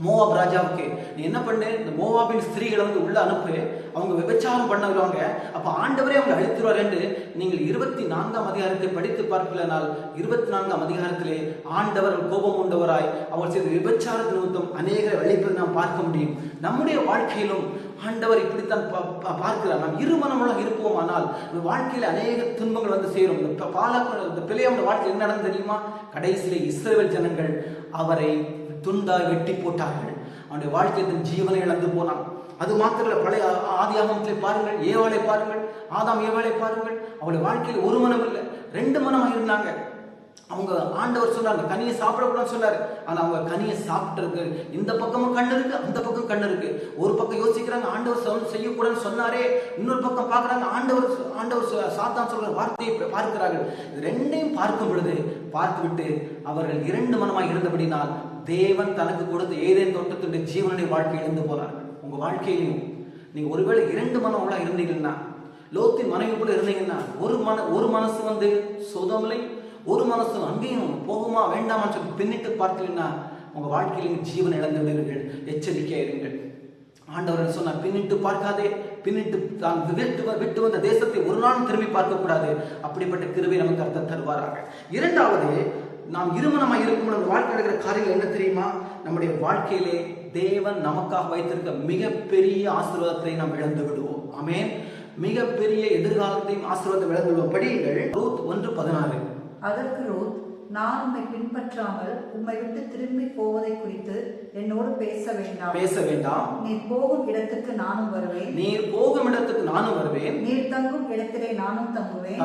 மோவாப் ராஜாவுக்கு, நீ என்ன பண்ணு, இந்த மோவாபின் ஸ்திரீகளை உள்ள அனுப்பு, அவங்க விபச்சாரம் பண்ணுவாங்க, அப்ப ஆண்டவரே அவங்க அழித்துருவார் என்று நீங்கள் 24ஆம் அதிகாரத்தை படித்து பார்க்கலனால் 24ஆம் அதிகாரத்திலே ஆண்டவர் கோபம் உண்டவராய் அவர் செய்த விபச்சார நிமித்தம் அநேகரை அழிப்பதை நாம் பார்க்க முடியும். நம்முடைய வாழ்க்கையிலும் ஆண்டவர் இப்படித்தான் பார்க்கிறார். நாம் இருமனமுள்ள இருப்போமானால் வாழ்க்கையில அநேக துன்பங்கள் வந்து சேரும். இந்த பிள்ளையோட வாழ்க்கையில் என்ன நடந்தது தெரியுமா? கடைசியில இஸ்ரவேல் ஜனங்கள் அவரை துண்டாய் வெட்டி போட்டார்கள். அவனுடைய வாழ்க்கையின் ஜீவனை இழந்து போனான். அது மாத்திரம் பழைய ஆதியாகமத்திலே பாருங்கள், ஏவாளை பாருங்கள், ஆதாம் ஏவாளை பாருங்கள். அவளுடைய வாழ்க்கையில் ஒரு மனம் இல்லை, 2 மனமாக இருந்தாங்க. அவங்க ஆண்டவர் சொன்னாங்க கனியை சாப்பிடக்கூடாதுன்னு சொன்னாரு. ஆனா அவங்க கனியை சாப்பிட்டு இந்த பக்கமும் கண்ணு இருக்கு, அந்த பக்கம் கண்ணு இருக்கு. ஒரு பக்கம் யோசிக்கிறாங்க ஆண்டவர் செய்யக்கூடாதுன்னு சொன்னாரே, இன்னொரு பக்கம் பாக்குறாங்க ஆண்டவர் சாத்தான் சொல்ற வார்த்தையை பார்க்கிறார்கள். இது 2ஐயும் பார்க்கும் பொழுது பார்த்து விட்டு அவர்கள் 2 மனமாக இருந்தபடினால் தேவன் தனக்கு கொடுத்த ஏதேன் தோட்டத்துடைய ஜீவனுடைய வாழ்க்கை இழந்து போனார்கள். உங்க வாழ்க்கையிலையும் நீங்க ஒருவேளை 2 மனங்களா இருந்தீங்கன்னா, லோத்தின் மனைவி போல இருந்தீங்கன்னா, ஒரு மனசு வந்து சோதோமிலை, ஒரு மனசு அங்கேயும் போகுமா வேண்டாமான்னு சொல்லி பின்னிட்டு பார்த்தீங்கன்னா உங்க வாழ்க்கையில ஜீவன் இழந்து விடுவீர்கள். எச்சரிக்கையா இருங்கள். ஆண்டவர் சொன்னார், பின்னிட்டு பார்க்காதே, பின்னிட்டு தான் விட்டு வந்த தேசத்தை ஒரு நாள் திரும்பி பார்க்க கூடாது. அப்படிப்பட்ட கிருபை நமக்கு கர்த்தர் தருவாராக. இரண்டாவது, நாம் இருமனமாக இருக்கும் நம்ம வாழ்க்கை நடக்கிற காரியங்கள் என்ன தெரியுமா? நம்முடைய வாழ்க்கையிலே தேவன் நமக்காக வைத்திருக்க மிகப்பெரிய ஆசீர்வாதத்தை நாம் இழந்து விடுவோம். ஆமென். மிகப்பெரிய எதிர்காலத்தையும் ஆசீர்வாதத்தை இழந்து விடுவோம். படியுங்கள், ரூத் 1:16. அதற்கு ரூத், நான் உம்மை பின்பற்றாமல் உம்மை விட்டு திரும்பி போவதை குறித்து என்னோடு பேச வேண்டாம். நீர் போகும் இடத்துக்கு நானும் வருவேன். நீர் தங்கும் இடத்திலே நானும் தங்குவேன்.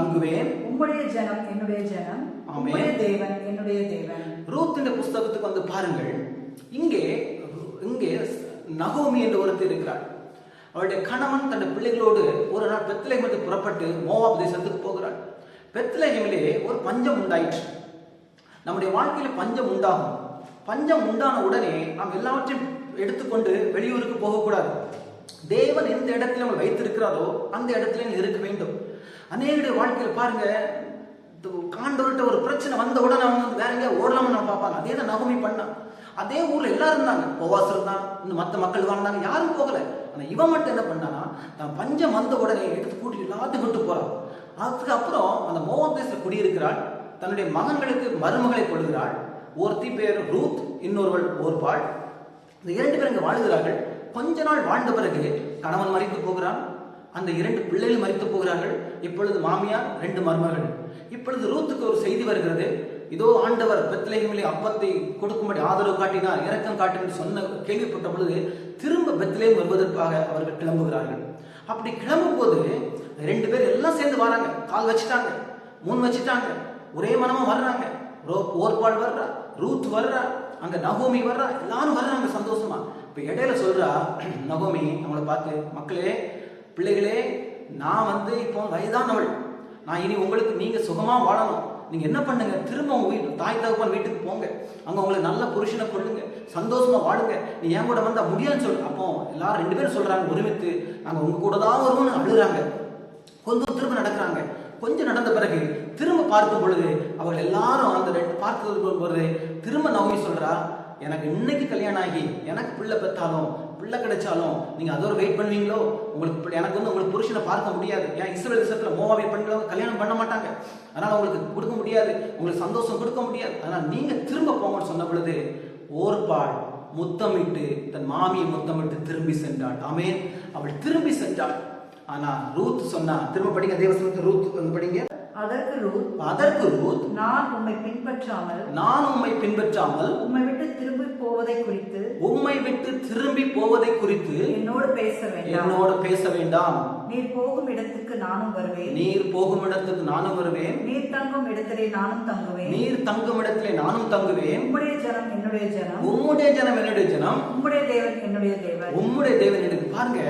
உம்முடைய ஜனம் என்னுடைய ஜனம், உம்முடைய தேவன் என்னுடைய தேவன். ரூத் புஸ்தகத்துக்கு வந்து பாருங்கள். இங்கே நகோமி என்று ஒருத்தர் இருக்கிறார். அவருடைய கணவன் தன் பிள்ளைகளோடு ஒரு நாள் பெத்லெகேமுக்கு புறப்பட்டு மோவாப் தேசத்துக்கு போகிறார். பெத்லெகேமிலே ஒரு பஞ்சம் உண்டாயிற்று. நம்முடைய வாழ்க்கையில பஞ்சம் உண்டாகும். பஞ்சம் உண்டான உடனே நாம் எல்லாவற்றையும் எடுத்துக்கொண்டு வெளியூருக்கு போகக்கூடாது. தேவன் எந்த இடத்துல நம்ம வைத்திருக்கிறாரோ அந்த இடத்துல இருக்க வேண்டும். அநேகருடைய வாழ்க்கையில் பாருங்க, காண்டவர்கிட்ட ஒரு பிரச்சனை வந்த உடனே அவங்க வேற எங்கேயா ஓடலாம்னு நம்ம பார்ப்பாங்க. அதே தான் நகோமி பண்ணா. அதே ஊர்ல எல்லாரும் இருந்தாங்க, போவாஸ் இருந்தாங்க, இன்னும் மற்ற மக்கள் வாழ்ந்தாங்க, யாரும் போகல. ஆனா இவன் மட்டும் என்ன பண்ணானா, தான் பஞ்சம் வந்த உடனே எடுத்து கூட்டி எல்லாத்தையும் விட்டு போறான். அதுக்கப்புறம் அந்த மோவாப் தேசத்தில் குடியிருக்கிறாள். தன்னுடைய மகன்களுக்கு மருமகளை கொடுக்கிறாள். ஒருத்தி பேர் ரூத், இன்னொருவள் ஓர்பாள். இந்த 2 பேர் இங்க வாழ்கிறார்கள். கொஞ்ச நாள் வாழ்ந்த பிறகு கணவன் மரித்து போகிறான். அந்த 2 பிள்ளைகள் மரித்து போகிறார்கள். இப்பொழுது மாமியார், 2 மருமகள். இப்பொழுது ரூத்துக்கு ஒரு செய்தி வருகிறது. இதோ ஆண்டவர் பெத்லெகேமிலே அப்பத்தை கொடுக்கும்படி ஆதரவு காட்டினார், இரக்கம் காட்டினார் சொன்ன கேள்விப்பட்ட பொழுது திரும்ப பெத்லெகேம் வருவதற்காக அவர்கள் கிளம்புகிறார்கள். அப்படி கிளம்பும் போது 2 பேர் எல்லாம் சேர்ந்து வராங்க. கால் வச்சுட்டாங்க, முன் வச்சுட்டாங்க, ஒரே மனமா வர்றாங்க. ஓர்பாள் வர்றா, ரூத் வர்றா, அங்க நகோமி வர்றா, எல்லாரும் வர்றாங்க சந்தோஷமா. இப்ப இடையில சொல்றா நகோமி நம்மளை பார்த்து, மக்களே, பிள்ளைகளே, நான் வந்து இப்போ வயதானவள், நான் இனி உங்களுக்கு நீங்க சுகமா வாழணும். நீங்க என்ன பண்ணுங்க, திரும்ப உங்க வீட்டு தாய் தகப்பன் வீட்டுக்கு போங்க, அங்க உங்களுக்கு நல்ல புருஷனை கொள்ளுங்க, சந்தோஷமா வாழுங்க. நீ என் கூட வந்தா முடியாதுன்னு சொல்லு. அப்போ எல்லாரும் 2 பேரும் சொல்றாங்க ஒருமித்து, நாங்க உங்க கூட தான் வருவோம்னு அழுறாங்க. கொஞ்சம் திரும்ப நடக்கிறாங்க. கொஞ்சம் நடந்த பிறகு திரும்ப பார்க்கும் பொழுது அவர்கள் எல்லாரும் அந்த 2 பார்க்கும் பொழுது திரும்ப நகோமி சொல்றா, எனக்கு இன்னைக்கு கல்யாணம் ஆகி எனக்கு பிள்ளை பெற்றாலும் பிள்ளை கிடைச்சாலும் நீங்க அதோட வெயிட் பண்ணுவீங்களோ? உங்களுக்கு எனக்கு வந்து உங்களுக்கு புருஷனை பார்க்க முடியாது. ஏன் இஸ்ரவேல் தேசத்துல மோவாபிய பெண்கள் கல்யாணம் பண்ண மாட்டாங்க, அதனால உங்களுக்கு கொடுக்க முடியாது, உங்களுக்கு சந்தோஷம் கொடுக்க முடியாது, அதனால நீங்க திரும்ப போங்கன்னு சொன்ன பொழுது ஓர்பாள் முத்தமிட்டு தன் மாமியை முத்தமிட்டு திரும்பி சென்றாள். ஆமென். அவள் திரும்பி சென்றாள். ஆனா ரூத் சொன்னா, திரும்ப படிங்க தேவசனத்தை, ரூத் வந்து படிங்க. அதற்கு ரூத், நான் உம்மை பின்பற்றாமல் உம்மை விட்டு திரும்பி போவதை குறித்து என்னோடு பேச வேண்டாம். நீர் போகும் இடத்துக்கு நானும் வருவேன். நீர் தங்கும் இடத்திலே நானும் தங்குவேன். உம்முடைய ஜனம் என்னுடைய ஜனம், உம்முடைய தேவன் என்னுடைய தேவன். பாருங்க,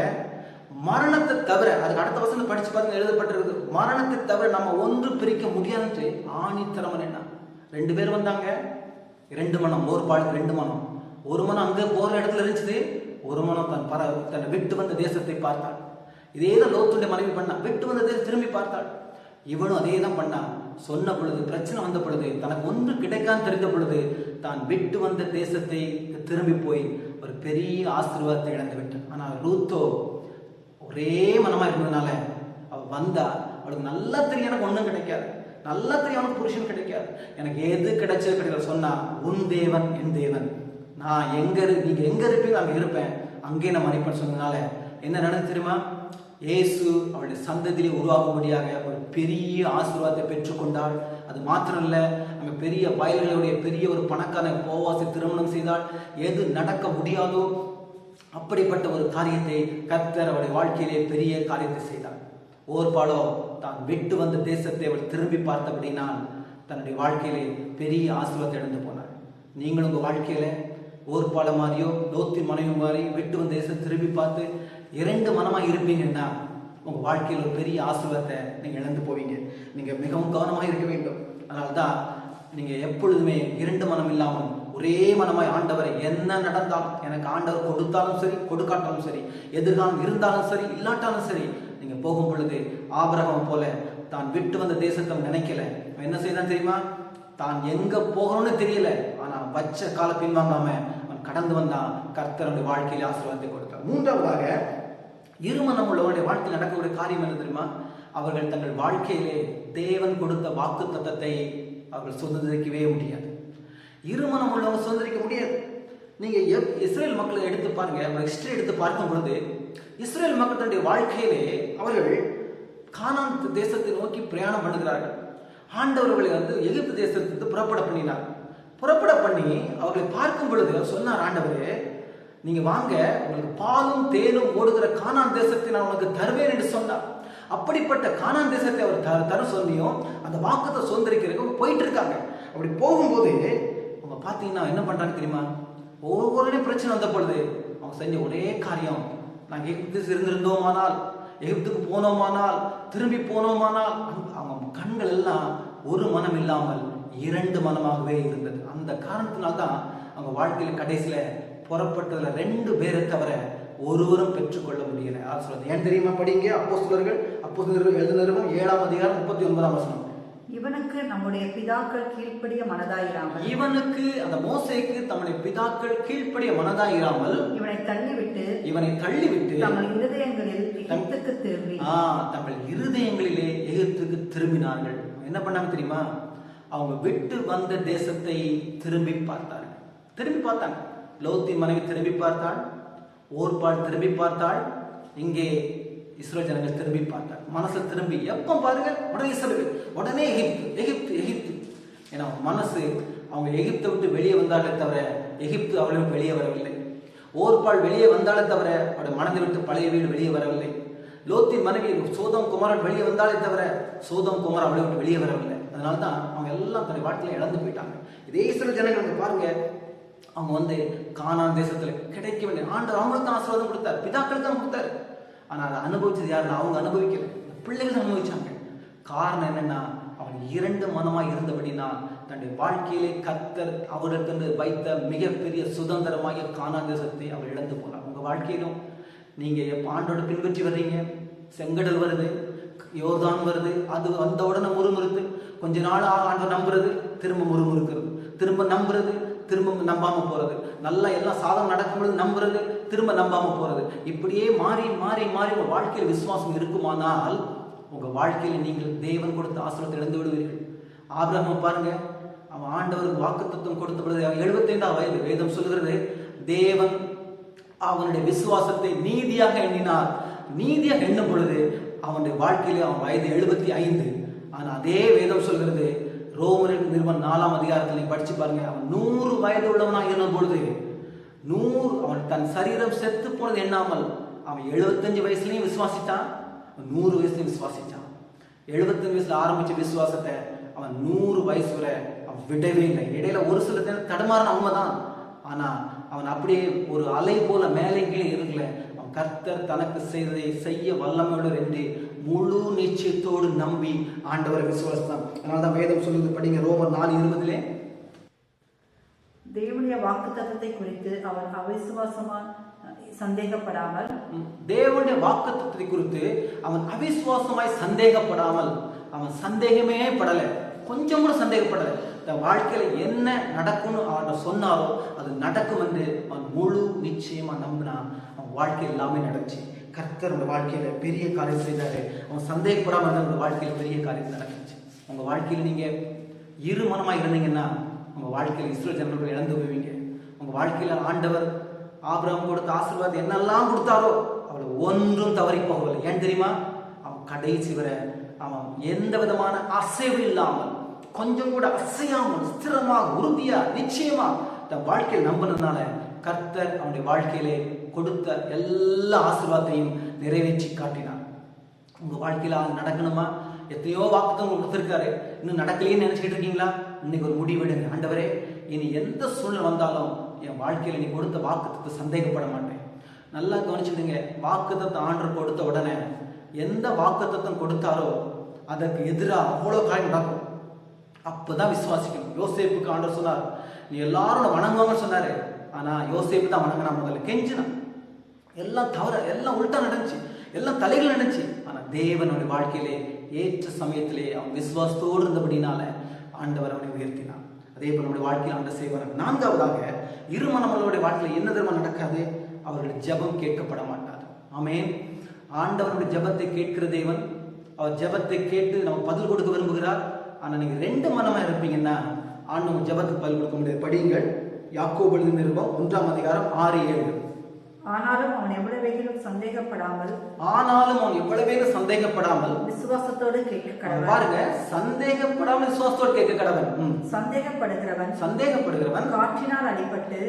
மரணத்தை தவிர, அதுக்கு அடுத்த வசனம் படிச்சு பாருங்க, எழுதப்பட்டிருக்கு, மரணத்தை தவிர நம்ம ஒன்று பிரிக்க முடியாது. ஆணித்தரமன் என்ன, 2 பேர் வந்தாங்க, 2 மனம், ஒரு பாலுக்கு 2 மனம். ஒரு மனம் அங்க போற இடத்துல இருந்துச்சு, ஒரு மனம் தன்னை விட்டு வந்த தேசத்தை பார்த்தாள். இதேதான் லோத்துடைய மனைவி பண்ணா, விட்டு வந்த தேசத்தை திரும்பி பார்த்தாள். இவனும் அதே தான் பண்ணான். சொன்ன பொழுது, பிரச்சனை வந்த பொழுது, தனக்கு ஒன்று கிடைக்கான்னு தெரிந்த பொழுது தான் விட்டு வந்த தேசத்தை திரும்பி போய் ஒரு பெரிய ஆசீர்வாதத்தை இழந்து விட்டான். ஆனா ரூத்தோ ஒரே மனமா இருந்ததுனால அவ வந்தா, அவளுக்கு நல்லா தெரியும் எனக்கு ஒன்றும் கிடைக்காது, நல்லா தெரியும் அவனுக்கு புருஷன் கிடைக்காது, எனக்கு எது கிடைச்சது கிடையாது. சொன்னா, உன் தேவன் என் தேவன், நான் நீங்க எங்க இருப்பீங்க அங்க இருப்பேன், அங்கே நான் மன்னிப்பேன் சொன்னதுனால என்ன நடந்து தெரியுமா? இயேசு அவளுடைய சந்ததியிலே உருவாகும்படியாக ஒரு பெரிய ஆசீர்வாதத்தை பெற்றுக்கொண்டாள். அது மாத்திரம் இல்ல, அங்க பெரிய வயல்களுடைய பெரிய ஒரு பணக்கான போவாசை திருமணம் செய்தால் எது நடக்க முடியாதோ அப்படிப்பட்ட ஒரு காரியத்தை கர்த்தர் அவருடைய வாழ்க்கையிலே பெரிய காரியத்தை செய்தார். ஓர்பாலோ தான் விட்டு வந்த தேசத்தை அவள் திரும்பி பார்த்தபடினால் தன்னுடைய வாழ்க்கையிலே பெரிய ஆசீர்வாதத்தை இழந்து போனார். நீங்களும் உங்க வாழ்க்கையில ஓர்பால மாதிரியோ லோத்தின் மனைவி மாதிரி விட்டு வந்த தேசத்தை திரும்பி பார்த்து 2 மனமா இருப்பீங்கன்னா உங்க வாழ்க்கையில் ஒரு பெரிய ஆசீர்வாதத்தை நீங்க இழந்து போவீங்க. நீங்க மிகவும் கவனமாக இருக்க வேண்டும். அதனால்தான் நீங்க எப்பொழுதுமே 2 மனம் இல்லாமல் ஒரே மனமாய் ஆண்டவரை என்ன நடந்தாலும், எனக்கு ஆண்டவர் கொடுத்தாலும் சரி கொடுக்காட்டாலும் சரி, எதிர்காலம் இருந்தாலும் சரி இல்லாட்டாலும் சரி, நீங்க போகும் பொழுது ஆபிரகாம் போல தான் விட்டு வந்த தேசத்தை நினைக்கல. என்ன செய்தான் தெரியுமா? தான் எங்க போகணும்னு தெரியல, ஆனா வச்ச கால பின்வாங்காம அவன் கடந்து வந்தான். கர்த்தருடைய வாழ்க்கையில ஆசீர்வாதத்தை கொடுத்தார். மூன்றாவதாக இருமனம் உள்ளவருடைய வாழ்க்கையில் நடக்கக்கூடிய காரியம் என்ன தெரியுமா? அவர்கள் தங்கள் வாழ்க்கையிலே தேவன் கொடுத்த வாக்கு தத்தத்தை அவர்கள் சுதந்திரிக்கவே முடியாது. இருமனம் உள்ளவங்க சுதந்திரிக்க முடியாது. நீங்க இஸ்ரேல் மக்களை எடுத்து பாருங்க, ஹிஸ்டரி எடுத்து பார்க்கும் பொழுது இஸ்ரேல் மக்களுடைய வாழ்க்கையிலே அவர்கள் கானான் தேசத்தை நோக்கி பிரயாணம் பண்ணுகிறார்கள். ஆண்டவர்களை எகிப்து தேசத்துக்கு புறப்பட பண்ணினார். புறப்பட பண்ணி அவர்களை பார்க்கும் பொழுது சொன்னார், ஆண்டவரே நீங்க வாங்க, உங்களுக்கு பாலும் தேனும் ஓடுகிற கானான் தேசத்தை நான் உனக்கு தருவேன் என்று சொன்னார். அப்படிப்பட்ட கானான் தேசத்தை அவர் தர சொன்னியும் அந்த வாக்குத்தை சுதந்திரிக்கிறதுக்கு போயிட்டு இருக்காங்க. அப்படி போகும்போது அவங்க பார்த்தீங்கன்னா என்ன பண்றாங்க தெரியுமா? ஒவ்வொரு பிரச்சனை வந்த பொழுது அவங்க செஞ்ச ஒரே காரியம், நாங்கள் எகிப்து இருந்திருந்தோமானால், எகிப்துக்கு போனோமானால், திரும்பி போனோமானால், அவங்க கண்கள் எல்லாம் ஒரு மனம் இல்லாமல் 2 மனமாகவே இருந்தது. அந்த காரணத்தினால்தான் அவங்க வாழ்க்கையில கடைசியில புறப்பட்டதுல 2 பேரை தவிர ஒருவரும் பெற்றுக்கொள்ள முடியல. சொல்றது ஏன் தெரியுமா? படிங்க அப்போஸ்தலர்கள் எழுதின நிருபம் 7ஆம் அதிகாரம் 39ஆம் வசனம். இவனுக்கு நம்முடைய பிதாக்கள் கீழ்ப்படிய மனதாயிராமல், இவனுக்கு அந்த மோசேக்கு தம்முடைய பிதாக்கள் கீழ்ப்படிய மனதாயிராமல் இவனை தள்ளிவிட்டு தங்கள் இருதயங்களில் எகிப்துக்கு திரும்பி தங்கள் இருதயங்களிலே எகிப்துக்கு திரும்பினார்கள். என்ன பண்ணாங்க தெரியுமா? அவங்க விட்டு வந்த தேசத்தை திரும்பி பார்த்தாங்க. லோத்தின் மனைவி திரும்பி பார்த்தாள், ஓர்பாள் திரும்பி பார்த்தாள், இங்கே இஸ்ரேல் ஜனங்கள் திரும்பி பார்த்தாள். மனசு திரும்பி எப்ப பாருங்க உடனே இஸ்ரேல், உடனே எகிப்து. ஏன்னா மனசு அவங்க எகிப்தை விட்டு வெளியே வந்தாலே தவிர எகிப்து அவளை விட்டு வெளியே வரவில்லை. ஓர்பாள் வெளியே வந்தாலே தவிர அவருடைய மனதை விட்டு பழைய வீடு வெளியே வரவில்லை. லோத்தின் மனைவி சோதம் குமாரன் வெளியே வந்தாலே தவிர சோதம் குமார் அவளை விட்டு வெளியே வரவில்லை. அதனால்தான் அவங்க எல்லாம் தன்னுடைய வாழ்க்கையில இழந்து போயிட்டாங்க. இதே இஸ்ரேல் ஜனங்கள் பாருங்க, அவங்க கானான் தேசத்துல கிடைக்க வேண்டிய ஆண்டவர் அவங்களுக்கு தான் ஆசீர்வாதம் கொடுத்தார், பிதாக்களுக்கு தான் கொடுத்தாரு. ஆனா அதை அனுபவிச்சது யாருன்னா அவங்க அனுபவிக்கல, பிள்ளைகள் அனுபவிச்சாங்க. காரணம் என்னன்னா, அவங்க 2 மனமா இருந்தபடினா தன்னுடைய வாழ்க்கையிலே கர்த்தர் அவர்களுக்கு வைத்த மிகப்பெரிய சுதந்திரமாக கானான் தேசத்தை அவர் இழந்து போனார். உங்க வாழ்க்கையிலும் நீங்க எப்ப ஆண்டோட பின்பற்றி வர்றீங்க, செங்கடல் வருது, யோர்தான் வருது, அது வந்த உடனே முறுமுறுத்து, கொஞ்ச நாள் ஆண்டவர் நம்புறது, திரும்ப முறுமுறுக்கிறது, திரும்ப நம்புறது, திரும்ப நம்பாம போறது, நல்லா எல்லாம் சாதம் நடக்கும்போது நம்புறது, திரும்ப நம்பாம போறது, இப்படியே மாறி மாறி மாறி உங்க வாழ்க்கையில் விசுவாசம் இருக்குமானால் உங்க வாழ்க்கையில நீங்கள் தேவன் கொடுத்த ஆசீர்வாதத்தை இழந்து விடுவீர்கள். ஆபிரகாம் பாருங்க, அவன் ஆண்டவருக்கு வாக்குத்தத்தம் கொடுத்த பொழுது 75ஆம் வயது, வேதம் சொல்கிறது தேவன் அவனுடைய விசுவாசத்தை நீதியாக எண்ணினார். நீதியாக எண்ணும் பொழுது அவனுடைய வாழ்க்கையில அவன் வயது 75. ஆனா அதே வேதம் சொல்கிறது, ரோமரின் நிறுவனம் 4ஆம் அதிகாரத்தில் நீங்க படிச்சு பாருங்க, அவன் 100 வயது உள்ளவனாக இருந்த பொழுது அவன் தன் சரீரம் செத்து போனது எண்ணாமல் அவன் 75 வயசுலயும் விசுவாசித்தான், 100 வயசுலயும் விசுவாசிச்சான். 75 வயசுல ஆரம்பிச்ச விசுவாசத்தை அவன் 100 வயசு வரை அவன் விடவே இல்லை. இடையில ஒரு சில தடுமாறின உண்மைதான், ஆனா அவன் அப்படியே ஒரு அலை போல மேலே கீழே இருக்கல. அவன் கர்த்தர் தனக்கு செய்ததை செய்ய வல்லமையுள்ளவர் என்று முழு நிச்சயத்தோடு நம்பி ஆண்டவரை விசுவாசித்தான். அதனால்தான் வேதம் சொல்லுது, படிங்க ரோமர் 4:20. தேவனுடைய வாக்குத்தத்தத்தை குறித்து அவன் அவிசுவாசமா சந்தேகப்படாமல், தேவனுடைய வாக்குத்தத்தத்தை குறித்து அவன் அவிசுவாசமாய் சந்தேகப்படாமல், அவன் சந்தேகமே படல, கொஞ்சம் கூட சந்தேகப்படல. இந்த வாழ்க்கையில என்ன நடக்கும்னு அவன் சொன்னாரோ அது நடக்கும் என்று அவன் முழு நிச்சயமா நம்பினான். அவன் வாழ்க்கையில் எல்லாமே நடந்துச்சு. கர்த்தர் உங்க வாழ்க்கையில பெரிய காரியம் செய்தாரு. அவன் சந்தேகப்படாம இருந்தா உங்க வாழ்க்கையில பெரிய காரியம் நடந்துச்சு. உங்க வாழ்க்கையில நீங்க இரு மனமா இருந்தீங்கன்னா உங்க வாழ்க்கையில இஸ்ரேல் ஜனங்கள் இழந்து போவீங்க. உங்க வாழ்க்கையில ஆண்டவர் ஆபிரகாம் கொடுத்த ஆசீர்வாதம் என்னெல்லாம் கொடுத்தாரோ அவளை ஒன்றும் தவறி போகவில்லை. ஏன் தெரியுமா? அவன் கடைசி வரை அவன் எந்த விதமான அசைவு இல்லாமல், கொஞ்சம் கூட அசையாமல், ஸ்திரமாக, உறுதியா, நிச்சயமா தன் வாழ்க்கையில் நம்பினதுனால கர்த்தர் அவனுடைய வாழ்க்கையிலே கொடுத்த எல்லா ஆசீர்வாதத்தையும் நிறைவேற்றி காட்டினார். உங்க வாழ்க்கையில அது நடக்கணுமா? எத்தனையோ வாக்குத்தம் உங்களுக்கு கொடுத்திருக்காரு, இன்னும் நடக்கலையேன்னு நினைச்சிட்டு இருக்கீங்களா? இன்னைக்கு ஒரு முடிவெடுங்க. ஆண்டவரே, இனி எந்த சூழ்நிலை வந்தாலும் என் வாழ்க்கையில நீ கொடுத்த வாக்குத்தத்தை சந்தேகப்பட மாட்டேன். நல்லா கவனிச்சுடுங்க. வாக்குத்தத்தை ஆண்டவர் கொடுத்த உடனே எந்த வாக்குத்தத்தம் கொடுத்தாரோ அதற்கு எதிராக அவ்வளோ காரியம் நடக்கும். அப்பதான் விசுவாசிக்கணும். யோசேப்புக்கு ஆண்டவர் சொன்னார், நீ எல்லாரும் வணங்குவாங்க சொன்னாரு. ஆனா யோசேப்பு தான் வணங்கினா, முதல்ல கெஞ்சினான். எல்லாம் தவற, எல்லாம் உள்டா நடந்துச்சு, எல்லாம் தலைகள் நடந்துச்சு. ஆனா தேவனுடைய வாழ்க்கையிலே ஏற்ற சமயத்திலே அவன் விசுவாசத்தோடு இருந்தபடினால ஆண்டவர் அவனை உயர்த்தினான். அதே போல நம்முடைய வாழ்க்கையில் ஆண்டவர் செய்வார். நான்காவதாக, இருமனவர்களுடைய வாழ்க்கையில் என்ன தர்மம் நடக்காது? அவர்களுடைய ஜெபம் கேட்கப்பட மாட்டாது. ஆமென். ஆண்டவருடைய ஜெபத்தை கேட்கிற தேவன், அவர் ஜெபத்தை கேட்டு நம்ம பதில் கொடுக்க விரும்புகிறார். ஆனா நீங்க ரெண்டு மனமா இருப்பீங்கன்னா ஆண்டவர் ஜெபத்துக்கு பதில் கொடுக்க முடியாது. படியுங்கள் யாக்கோபு எழுதின நிருபம் 1ஆம் அதிகாரம் 6-7. ஆனாலும் அவன் எவ்வளவேகிலும் சந்தேகப்படாமல் விசுவாசத்தோடு கேட்க கடவன். பாருங்க, சந்தேகப்படாமல் விசுவாசத்தோடு கேட்க கடவன். சந்தேகப்படுகிறவன் காற்றினால் அடிபட்டு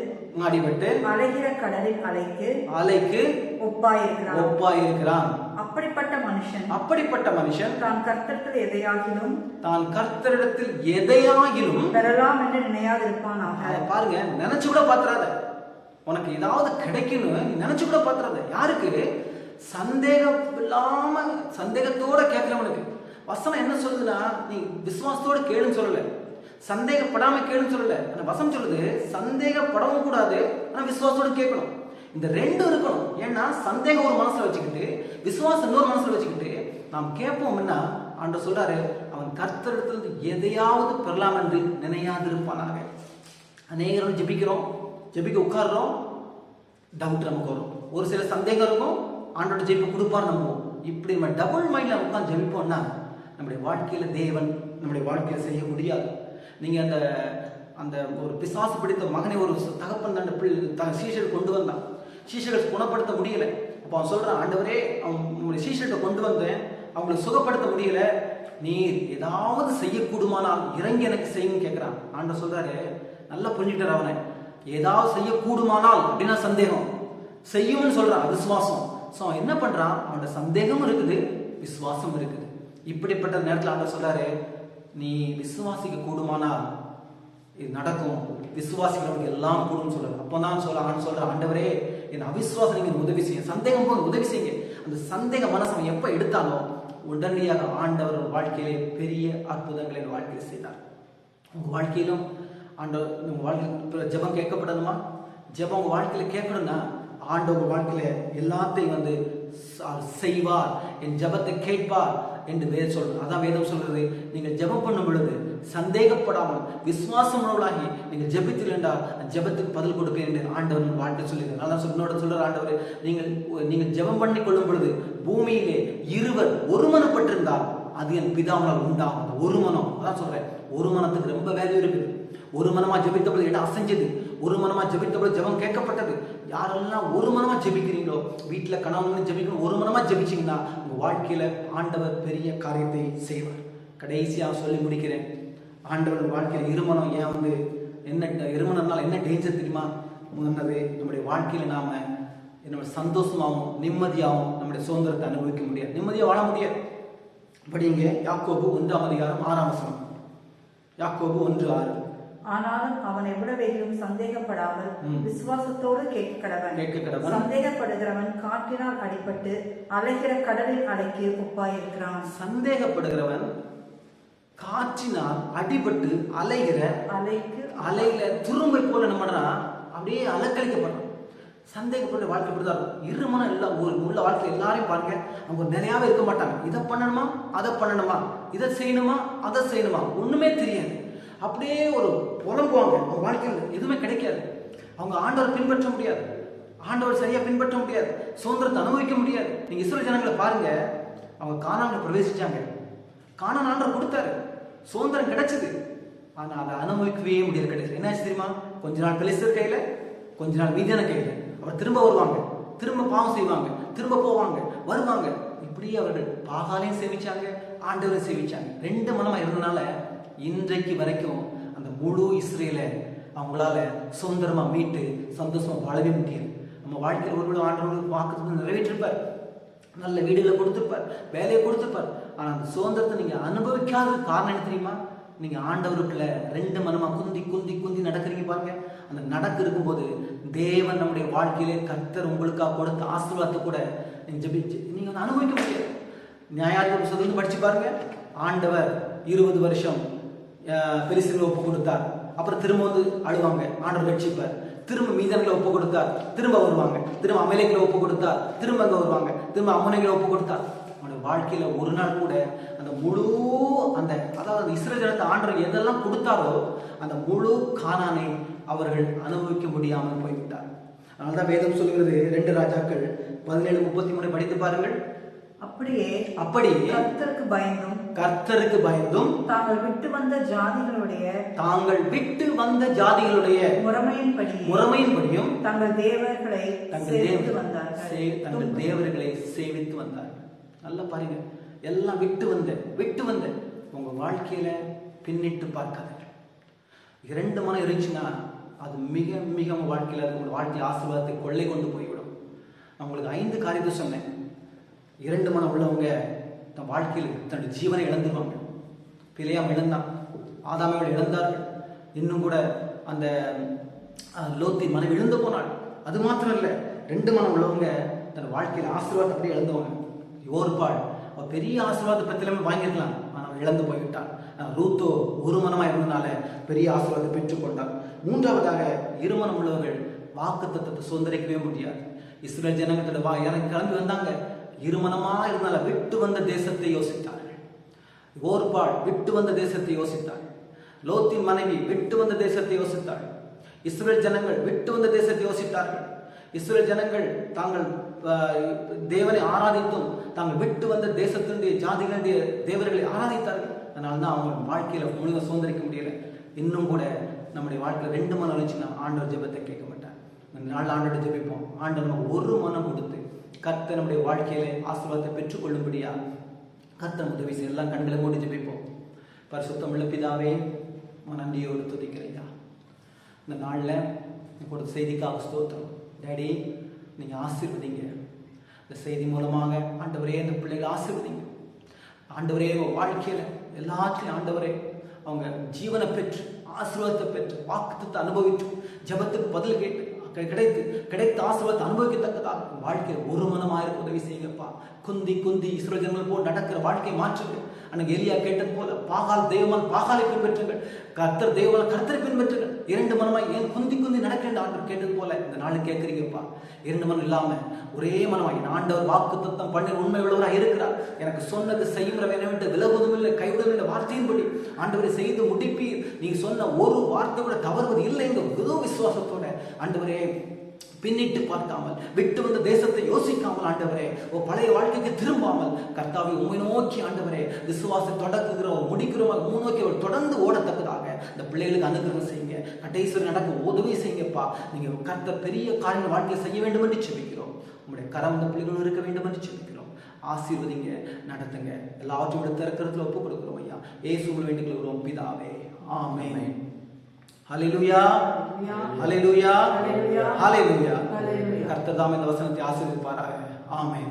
அலைகிற கடலின் அலைக்கு ஒப்பாயிருக்கிறான். அப்படிப்பட்ட மனுஷன் தான் கர்த்தரிடத்தில் எதையாகிலும் பெறலாம் என்று நினையாதிருப்பானாக. பாருங்க, நினைச்சு கூட பாத்துறாத. உனக்கு ஏதாவது கிடைக்கணும் நீ நினைச்சு கூட பாத்துறாத. யாருக்கு? சந்தேகம் இல்லாம சந்தேகத்தோட கேட்கிறவனுக்கு. வசனம் என்ன சொல்லுதுன்னா, நீ விசுவாசத்தோட கேளுன்னு சொல்லல, சந்தேகப்படாம கேளுன்னு சொல்லல. அந்த வசனம் சொல்லுது சந்தேகப்படவும் கூடாது, ஆனா விசுவாசத்தோட கேட்கணும். இந்த ரெண்டும் இருக்கணும். ஏன்னா சந்தேகம் ஒரு மனசுல வச்சுக்கிட்டு விசுவாசம் இன்னொரு மனசுல வச்சுக்கிட்டு நாம் கேட்போம்னா ஆண்டவர் சொல்றாரு, அவன் கர்த்தரிடத்தில் எதையாவது பெறலாம் என்று நினையாதிருப்பானாக. அநேகரும் ஜெபிக்க உட்கார்றோம், டவுட் நமக்கு வரும். ஒரு சில சந்தேகம் இருக்கும், ஆண்டோட ஜெபிக்க கொடுப்பார் நம்புவோம். இப்படி நம்ம டபுள் மைண்ட்ல உட்காந்து ஜெபிப்போம்னா நம்முடைய வாழ்க்கையில தேவன் நம்முடைய வாழ்க்கையில செய்ய முடியாது. நீங்க அந்த ஒரு பிசாசு பிடித்த மகனை ஒரு தகப்பன் தன் சீஷர் கொண்டு வந்தான். சீஷர்கள் குணப்படுத்த முடியல. அப்போ அவன் சொல்றான், ஆண்டவரே, அவங்களுடைய சீஷர்கிட்ட கொண்டு வந்தேன், அவங்களை சுகப்படுத்த முடியல, நீர் ஏதாவது செய்யக்கூடுமானால் இறங்கி எனக்கு செய்யுங்க கேட்கிறான். ஆண்டவர் சொல்றாரு, நல்லா புரிஞ்சுட்டார் அவனை. ஏதாவது செய்யக்கூடுமானால் அப்படின்னா சந்தேகம், செய்யும்னு சொல்றான் விசுவாசம். ஸோ அவன் என்ன பண்றான்? அவனோட சந்தேகமும் இருக்குது, விசுவாசம் இருக்குது. இப்படிப்பட்ட நேரத்தில் ஆண்டவர் சொல்றாரு, நீ விசுவாசிக்க கூடுமானால் இது நடக்கும், விசுவாசிக்கிறவங்க எல்லாம் கூடும் சொல்றாரு. அப்போதான் சொல்ற ஆண்டவரே, என் அவிசுவாசம் நீங்க உதவி செய்ய, சந்தேகம் போது உதவி செய்யுங்க. அந்த சந்தேக மனசை எப்ப எடுத்தாலும் உடனடியாக ஆண்டவர் வாழ்க்கையிலே பெரிய அற்புதங்களை வாழ்க்கையில செய்தார். உங்க வாழ்க்கையிலும் ஆண்டவர், உங்க வாழ்க்கையில் ஜெபம் கேட்கப்படணுமா? ஜெபம் உங்க வாழ்க்கையில கேட்கணும்னா ஆண்டவர் வாழ்க்கையில எல்லாத்தையும் செய்வார், என் ஜெபத்தை கேட்பார் என்று வேதம் சொல்றது. அதான் வேதம் சொல்றது, நீங்கள் ஜெபம் பண்ணும் பொழுது சந்தேகப்படாமல் விசுவாசம் உள்ளவர்களாகி நீங்கள் ஜெபித்தீர்கள் என்றால் ஜெபத்துக்கு பதில் கொடுப்பேன் என்று ஆண்டவர் வாழ்க்கை சொல்லுங்க. அதான் சொல்ற ஆண்டவர், நீங்கள் ஜெபம் பண்ணி கொள்ளும் பொழுது பூமியிலே இருவர் ஒருமனப்பட்டிருந்தால் அது என் பிதாவால் உண்டாகும். ஒரு மனம், அதான் சொல்றேன், ஒரு மனத்துக்கு ரொம்ப வேல்யூ இருக்குது. ஒரு மனமா ஜெபித்த பொழுது இடம் அசைஞ்சது, ஒரு மனமா ஜெபித்த பொழுது ஜெபம் கேட்கப்பட்டது. யாரெல்லாம் ஒரு மனமா ஜெபிக்கிறீங்களோ, வீட்டுல கணவன் ஜெபிக்கணும், ஒரு மனமா ஜெபிச்சீங்கன்னா உங்க வாழ்க்கையில ஆண்டவர் பெரிய காரியத்தை செய்வார். கடைசியா சொல்லி முடிக்கிறேன், ஆண்டவர் வாழ்க்கையில இருமனம் ஏன் என்ன இருமனம்னால என்ன டேஞ்சர் தெரியுமா? முன்னது நம்முடைய வாழ்க்கையில நாம நம்ம சந்தோஷமாகவும் நிம்மதியாகவும் நம்முடைய சுதந்திரத்தை அனுபவிக்க முடியாது, நிம்மதியா வாழ முடியாது. படிங்க யாக்கோபு 1ஆம் அதிகாரம் 6ஆம் வசனம். யாக்கோபு 1:6. ஆனாலும் அவன் எவ்வளவேகிலும் சந்தேகப்படாமல் விசுவாசத்தோடு கேட்க கடவன். சந்தேகப்படுகிறவன் காற்றினால் அடிபட்டு அலைகிற கடலின் அலைக்கு ஒப்பாயிருக்கிறான். சந்தேகப்படுகிறவன் காற்றினால் அடிபட்டு அலையில துரும்பை போல என்ன பண்றான்? அப்படியே அலக்கழிக்கப்படுறான். சந்தேகப்பட்ட வாழ்க்கை இப்படிதான் இருக்கும். இருமனம் எல்லாம் உள்ள வாழ்க்கை எல்லாரையும் பாருங்க, அவங்க நிறையாவே இருக்க மாட்டாங்க. இதை பண்ணணுமா, அதை பண்ணணுமா, இதை செய்யணுமா, அதை செய்யணுமா, ஒண்ணுமே தெரியாது. அப்படியே ஒரு புலம்புவாங்க. அவங்க வாழ்க்கையில் எதுவுமே கிடைக்காது. அவங்க ஆண்டவரை பின்பற்ற முடியாது, ஆண்டவர் சரியா பின்பற்ற முடியாது, சுதந்திரத்தை அனுபவிக்க முடியாது. நீங்க இஸ்ரவேல் ஜனங்களை பாருங்க, அவங்க கானான்ல பிரவேசிச்சாங்க, கானான் ஆண்டவர் கொடுத்தாரு, சுதந்திரம் கிடைச்சது. ஆனா அதை அனுபவிக்கவே முடியாது. கிடைச்சது என்னாச்சு தெரியுமா? கொஞ்ச நாள் பெலிஸ்தர் கையில, கொஞ்ச நாள் மீதியான கையில. அவர் திரும்ப வருவாங்க, திரும்ப பாவம் செய்வாங்க, திரும்ப போவாங்க, வருவாங்க. இப்படியே அவர்கள் பாகாலையும் சேவிச்சாங்க, ஆண்டவரையும் சேவிச்சாங்க. 2 மனமா இருந்தனால இன்றைக்கு வரைக்கும் அந்த முழு இஸ்ரேலை அவங்களால சுதந்திரமா மீட்டு சந்தோஷமா வாழவே முடியும். நம்ம வாழ்க்கையில் ஒருவேளை ஆண்டவர்கள் வாக்குத்தத்தம் நிறைவேற்றிருப்பார், நல்ல வீடுகளை கொடுத்துருப்பார், வேலையை கொடுத்துருப்பார். ஆனா அந்த சுதந்திரத்தை நீங்க அனுபவிக்காத காரணம் என்ன தெரியுமா? நீங்க ஆண்டவருக்குள்ள 2 மனமா குந்தி குந்தி குந்தி நடக்கிறீங்க பாருங்க. அந்த நடக்கு இருக்கும்போது தேவன் நம்முடைய வாழ்க்கையிலே கர்த்தர் உங்களுக்காக கொடுத்த ஆசீர்வாதத்தை கூட நீங்க ஜெபிச்சு நீங்க வந்து அனுபவிக்க முடியாது. நியாயாதிபதி புத்தகத்தை படிச்சு பாருங்க. ஆண்டவர் 20 வருஷம் பெலிஸ்தீனை ஒப்பு கொடுத்தார். அப்புறம் திரும்ப வந்து அழுவாங்க, ஆண்டவர் ரட்சிப்பார். திரும்ப மீதன்களை ஒப்பு கொடுத்தார், திரும்ப வருவாங்க. திரும்ப அமலேக்களை ஒப்பு கொடுத்தார், திரும்ப அங்க வருவாங்க. திரும்ப அம்மனைகளை ஒப்பு கொடுத்தார். அவனுடைய வாழ்க்கையில ஒரு நாள் கூட அந்த முழு அந்த அதாவது இஸ்ரவேல் ஜனத்தை ஆண்டவர் எதெல்லாம் கொடுத்தாரோ அந்த முழு கானானை அவர்கள் அனுபவிக்க முடியாமல் போய்விட்டார். அதனால்தான் வேதம் சொல்கிறது 2 ராஜாக்கள் 17:33 படித்து பாருங்கள். அப்படியே கர்த்தருக்கு பயந்தும் தாங்கள் விட்டு வந்த ஜாதிகளுடைய முறைமையின்படியும் தங்கள் தேவர்களை சேவித்து வந்தார்கள். நல்லா பாருங்க, எல்லாம் விட்டு வந்த உங்க வாழ்க்கையில பின்னிட்டு பார்க்காதீர்கள். 2 மனம் இருந்துச்சுன்னா அது மிக மிக உங்க வாழ்க்கையில உங்க வாழ்க்கை ஆசீர்வாதத்தை கொள்ளை கொண்டு போய்விடும். நான் உங்களுக்கு 5 காரியத்தை சொன்னேன். 2 மனம் உள்ளவங்க தன் வாழ்க்கையில் தன்னுடைய ஜீவனை இழந்துருவாங்க. பிழையாம இழந்தான், ஆதாமையோடு இழந்தார்கள். இன்னும் கூட அந்த லோத்தின் மனைவி இழந்து போனாள். அது மாத்திரம் இல்லை, 2 மனம் உள்ளவங்க தன் வாழ்க்கையில் ஆசீர்வாதத்தை அப்படியே இழந்தவங்க. யோர்பாள் அவள் பெரிய ஆசீர்வாதத்தை பத்திரமே வாங்கியிருக்கலாம், ஆனால் இழந்து போய்விட்டாள். ரூத்தோ 1 மனமாக இருந்தனால பெரிய ஆசீர்வாதத்தை பெற்றுக்கொண்டார். 3ஆவதாக 2 மனம் உள்ளவர்கள் வாக்கு தத்தத்தை சுதந்திரிக்கவே முடியாது. இஸ்ரவேல் ஜனங்களோட எனக்கு கிளம்பி வந்தாங்க, 2 மனமா இருந்தால விட்டு வந்த தேசத்தை யோசித்தார்கள். ஓர்பாள் விட்டு வந்த தேசத்தை யோசித்தாள். லோத்தின் மனைவி விட்டு வந்த தேசத்தை யோசித்தாள். இஸ்ரவேல் ஜனங்கள் விட்டு வந்த தேசத்தை யோசித்தார்கள். இஸ்ரவேல் ஜனங்கள் தாங்கள் தேவனை ஆராதித்தும் தாங்கள் விட்டு வந்த தேசத்தினுடைய ஜாதிகளுடைய தேவர்களை ஆராதித்தார்கள். அதனால்தான் அவங்க வாழ்க்கையில முழுக சுதந்திரிக்க முடியல. இன்னும் கூட நம்முடைய வாழ்க்கையில் 2 மனம் இருந்துச்சுன்னா ஆண்டவர் ஜெபத்தை கேட்க மாட்டார். நாள் ஆண்டோட ஜெபிப்போம். ஆண்டவர் நம்ம 1 மனம் கொடுத்து கர்த்தர் நம்முடைய வாழ்க்கையில ஆசீர்வாதத்தை பெற்றுக்கொள்ளும்படியா கர்த்தர் உதவி செய்ய எல்லாம் கண்களை மூடி ஜெபிப்போம். பரிசுத்தமுள்ள பிதாவே, நன்றியோடு துதிக்கிறையா. இந்த நாளில் கொடுத்த செய்திக்காக ஸ்தோத்திரம். டேடி, நீங்கள் ஆசீர்வதிங்க. இந்த செய்தி மூலமாக ஆண்டவரே இந்த பிள்ளைகளை ஆசீர்வதிங்க. ஆண்டவரே வாழ்க்கையில் எல்லாத்தையும் ஆண்டவரே அவங்க ஜீவனை பெற்று ஆசீர்வாதத்தை பெற்று வாக்குத்தத்தை அனுபவித்து ஜெபத்துக்கு பதில் கேட்டு கிடைத்த ஆசீர்வாதத்தை அனுபவிக்கத்தக்கதாக வாழ்க்கையில் 1 மனமாக உதவி செய்யுங்கப்பா. குந்தி இஸ்ரவேல் ஜனங்கள் போல் நடக்கிற வாழ்க்கையை மாற்றுங்க. அன்னைக்கு எலியா கேட்டது போல பாகால் தெய்வமான் பாகாலை பின்பற்றுங்கள், கர்த்தர் தெய்வமான கர்த்தரை பின்பற்றுங்கள். 2 மனமாய் ஏன் குந்தி நடக்கின்ற ஆண்டவர் கேட்டது போல இந்த நாள் கேட்குறீங்கப்பா. 2 மனம் இல்லாம ஒரே மனமாய் ஆண்டவர் வாக்கு தத்தம் பண்ணி உண்மை உள்ளவராக இருக்கிறார். எனக்கு சொன்னது செய்யும் வேணவிட்டு விலகுவதும் இல்லை கைவிடும் என்ற வார்த்தையின்படி ஆண்டவரை செய்து முடிப்பீர். நீங்க சொன்ன ஒரு வார்த்தை கூட தவறுவது இல்லை என்ற புது விசுவாசத்தோட ஆண்டவரே பின்னிட்டு பார்க்காமல் விட்டு வந்த தேசத்தை யோசிக்காமல் ஆண்டவரே பழைய வாழ்க்கைக்கு திரும்பாமல் கர்த்தாவை உண்மை நோக்கி ஆண்டவரே விசுவாசத்தை தொடக்குகிறோம் முடிக்கிறோம் நோக்கி அவர் தொடர்ந்து ஓடத்தக்கதாக இந்த பிள்ளைகளுக்கு அனுகிரகம் செய்யுங்க. கடைசி நடக்க உதவி செய்யுங்கப்பா. நீங்க கர்த்தர் பெரிய காரியங்கள் வாழ்க்கையை செய்ய வேண்டும் என்று செபிக்கிறோம். உங்களுடைய கரம் இந்த பிள்ளைகளும் இருக்க வேண்டும் என்று செபிக்கிறோம். ஆசீர்வதிங்க, நடத்துங்க. எல்லாவற்றையும் விட திறக்கிறதுல ஒப்பு கொடுக்கிறோம் ஐயா. இயேசுவில் வேண்டிக் கொள்கிறோம் பிதாவே, ஆமென். ஹல்லேலூயா, ஹல்லேலூயா, ஹல்லேலூயா. கர்த்தர் தாமே இந்த வசனத்தை ஆசீர்வதிப்பாராக. ஆமென்.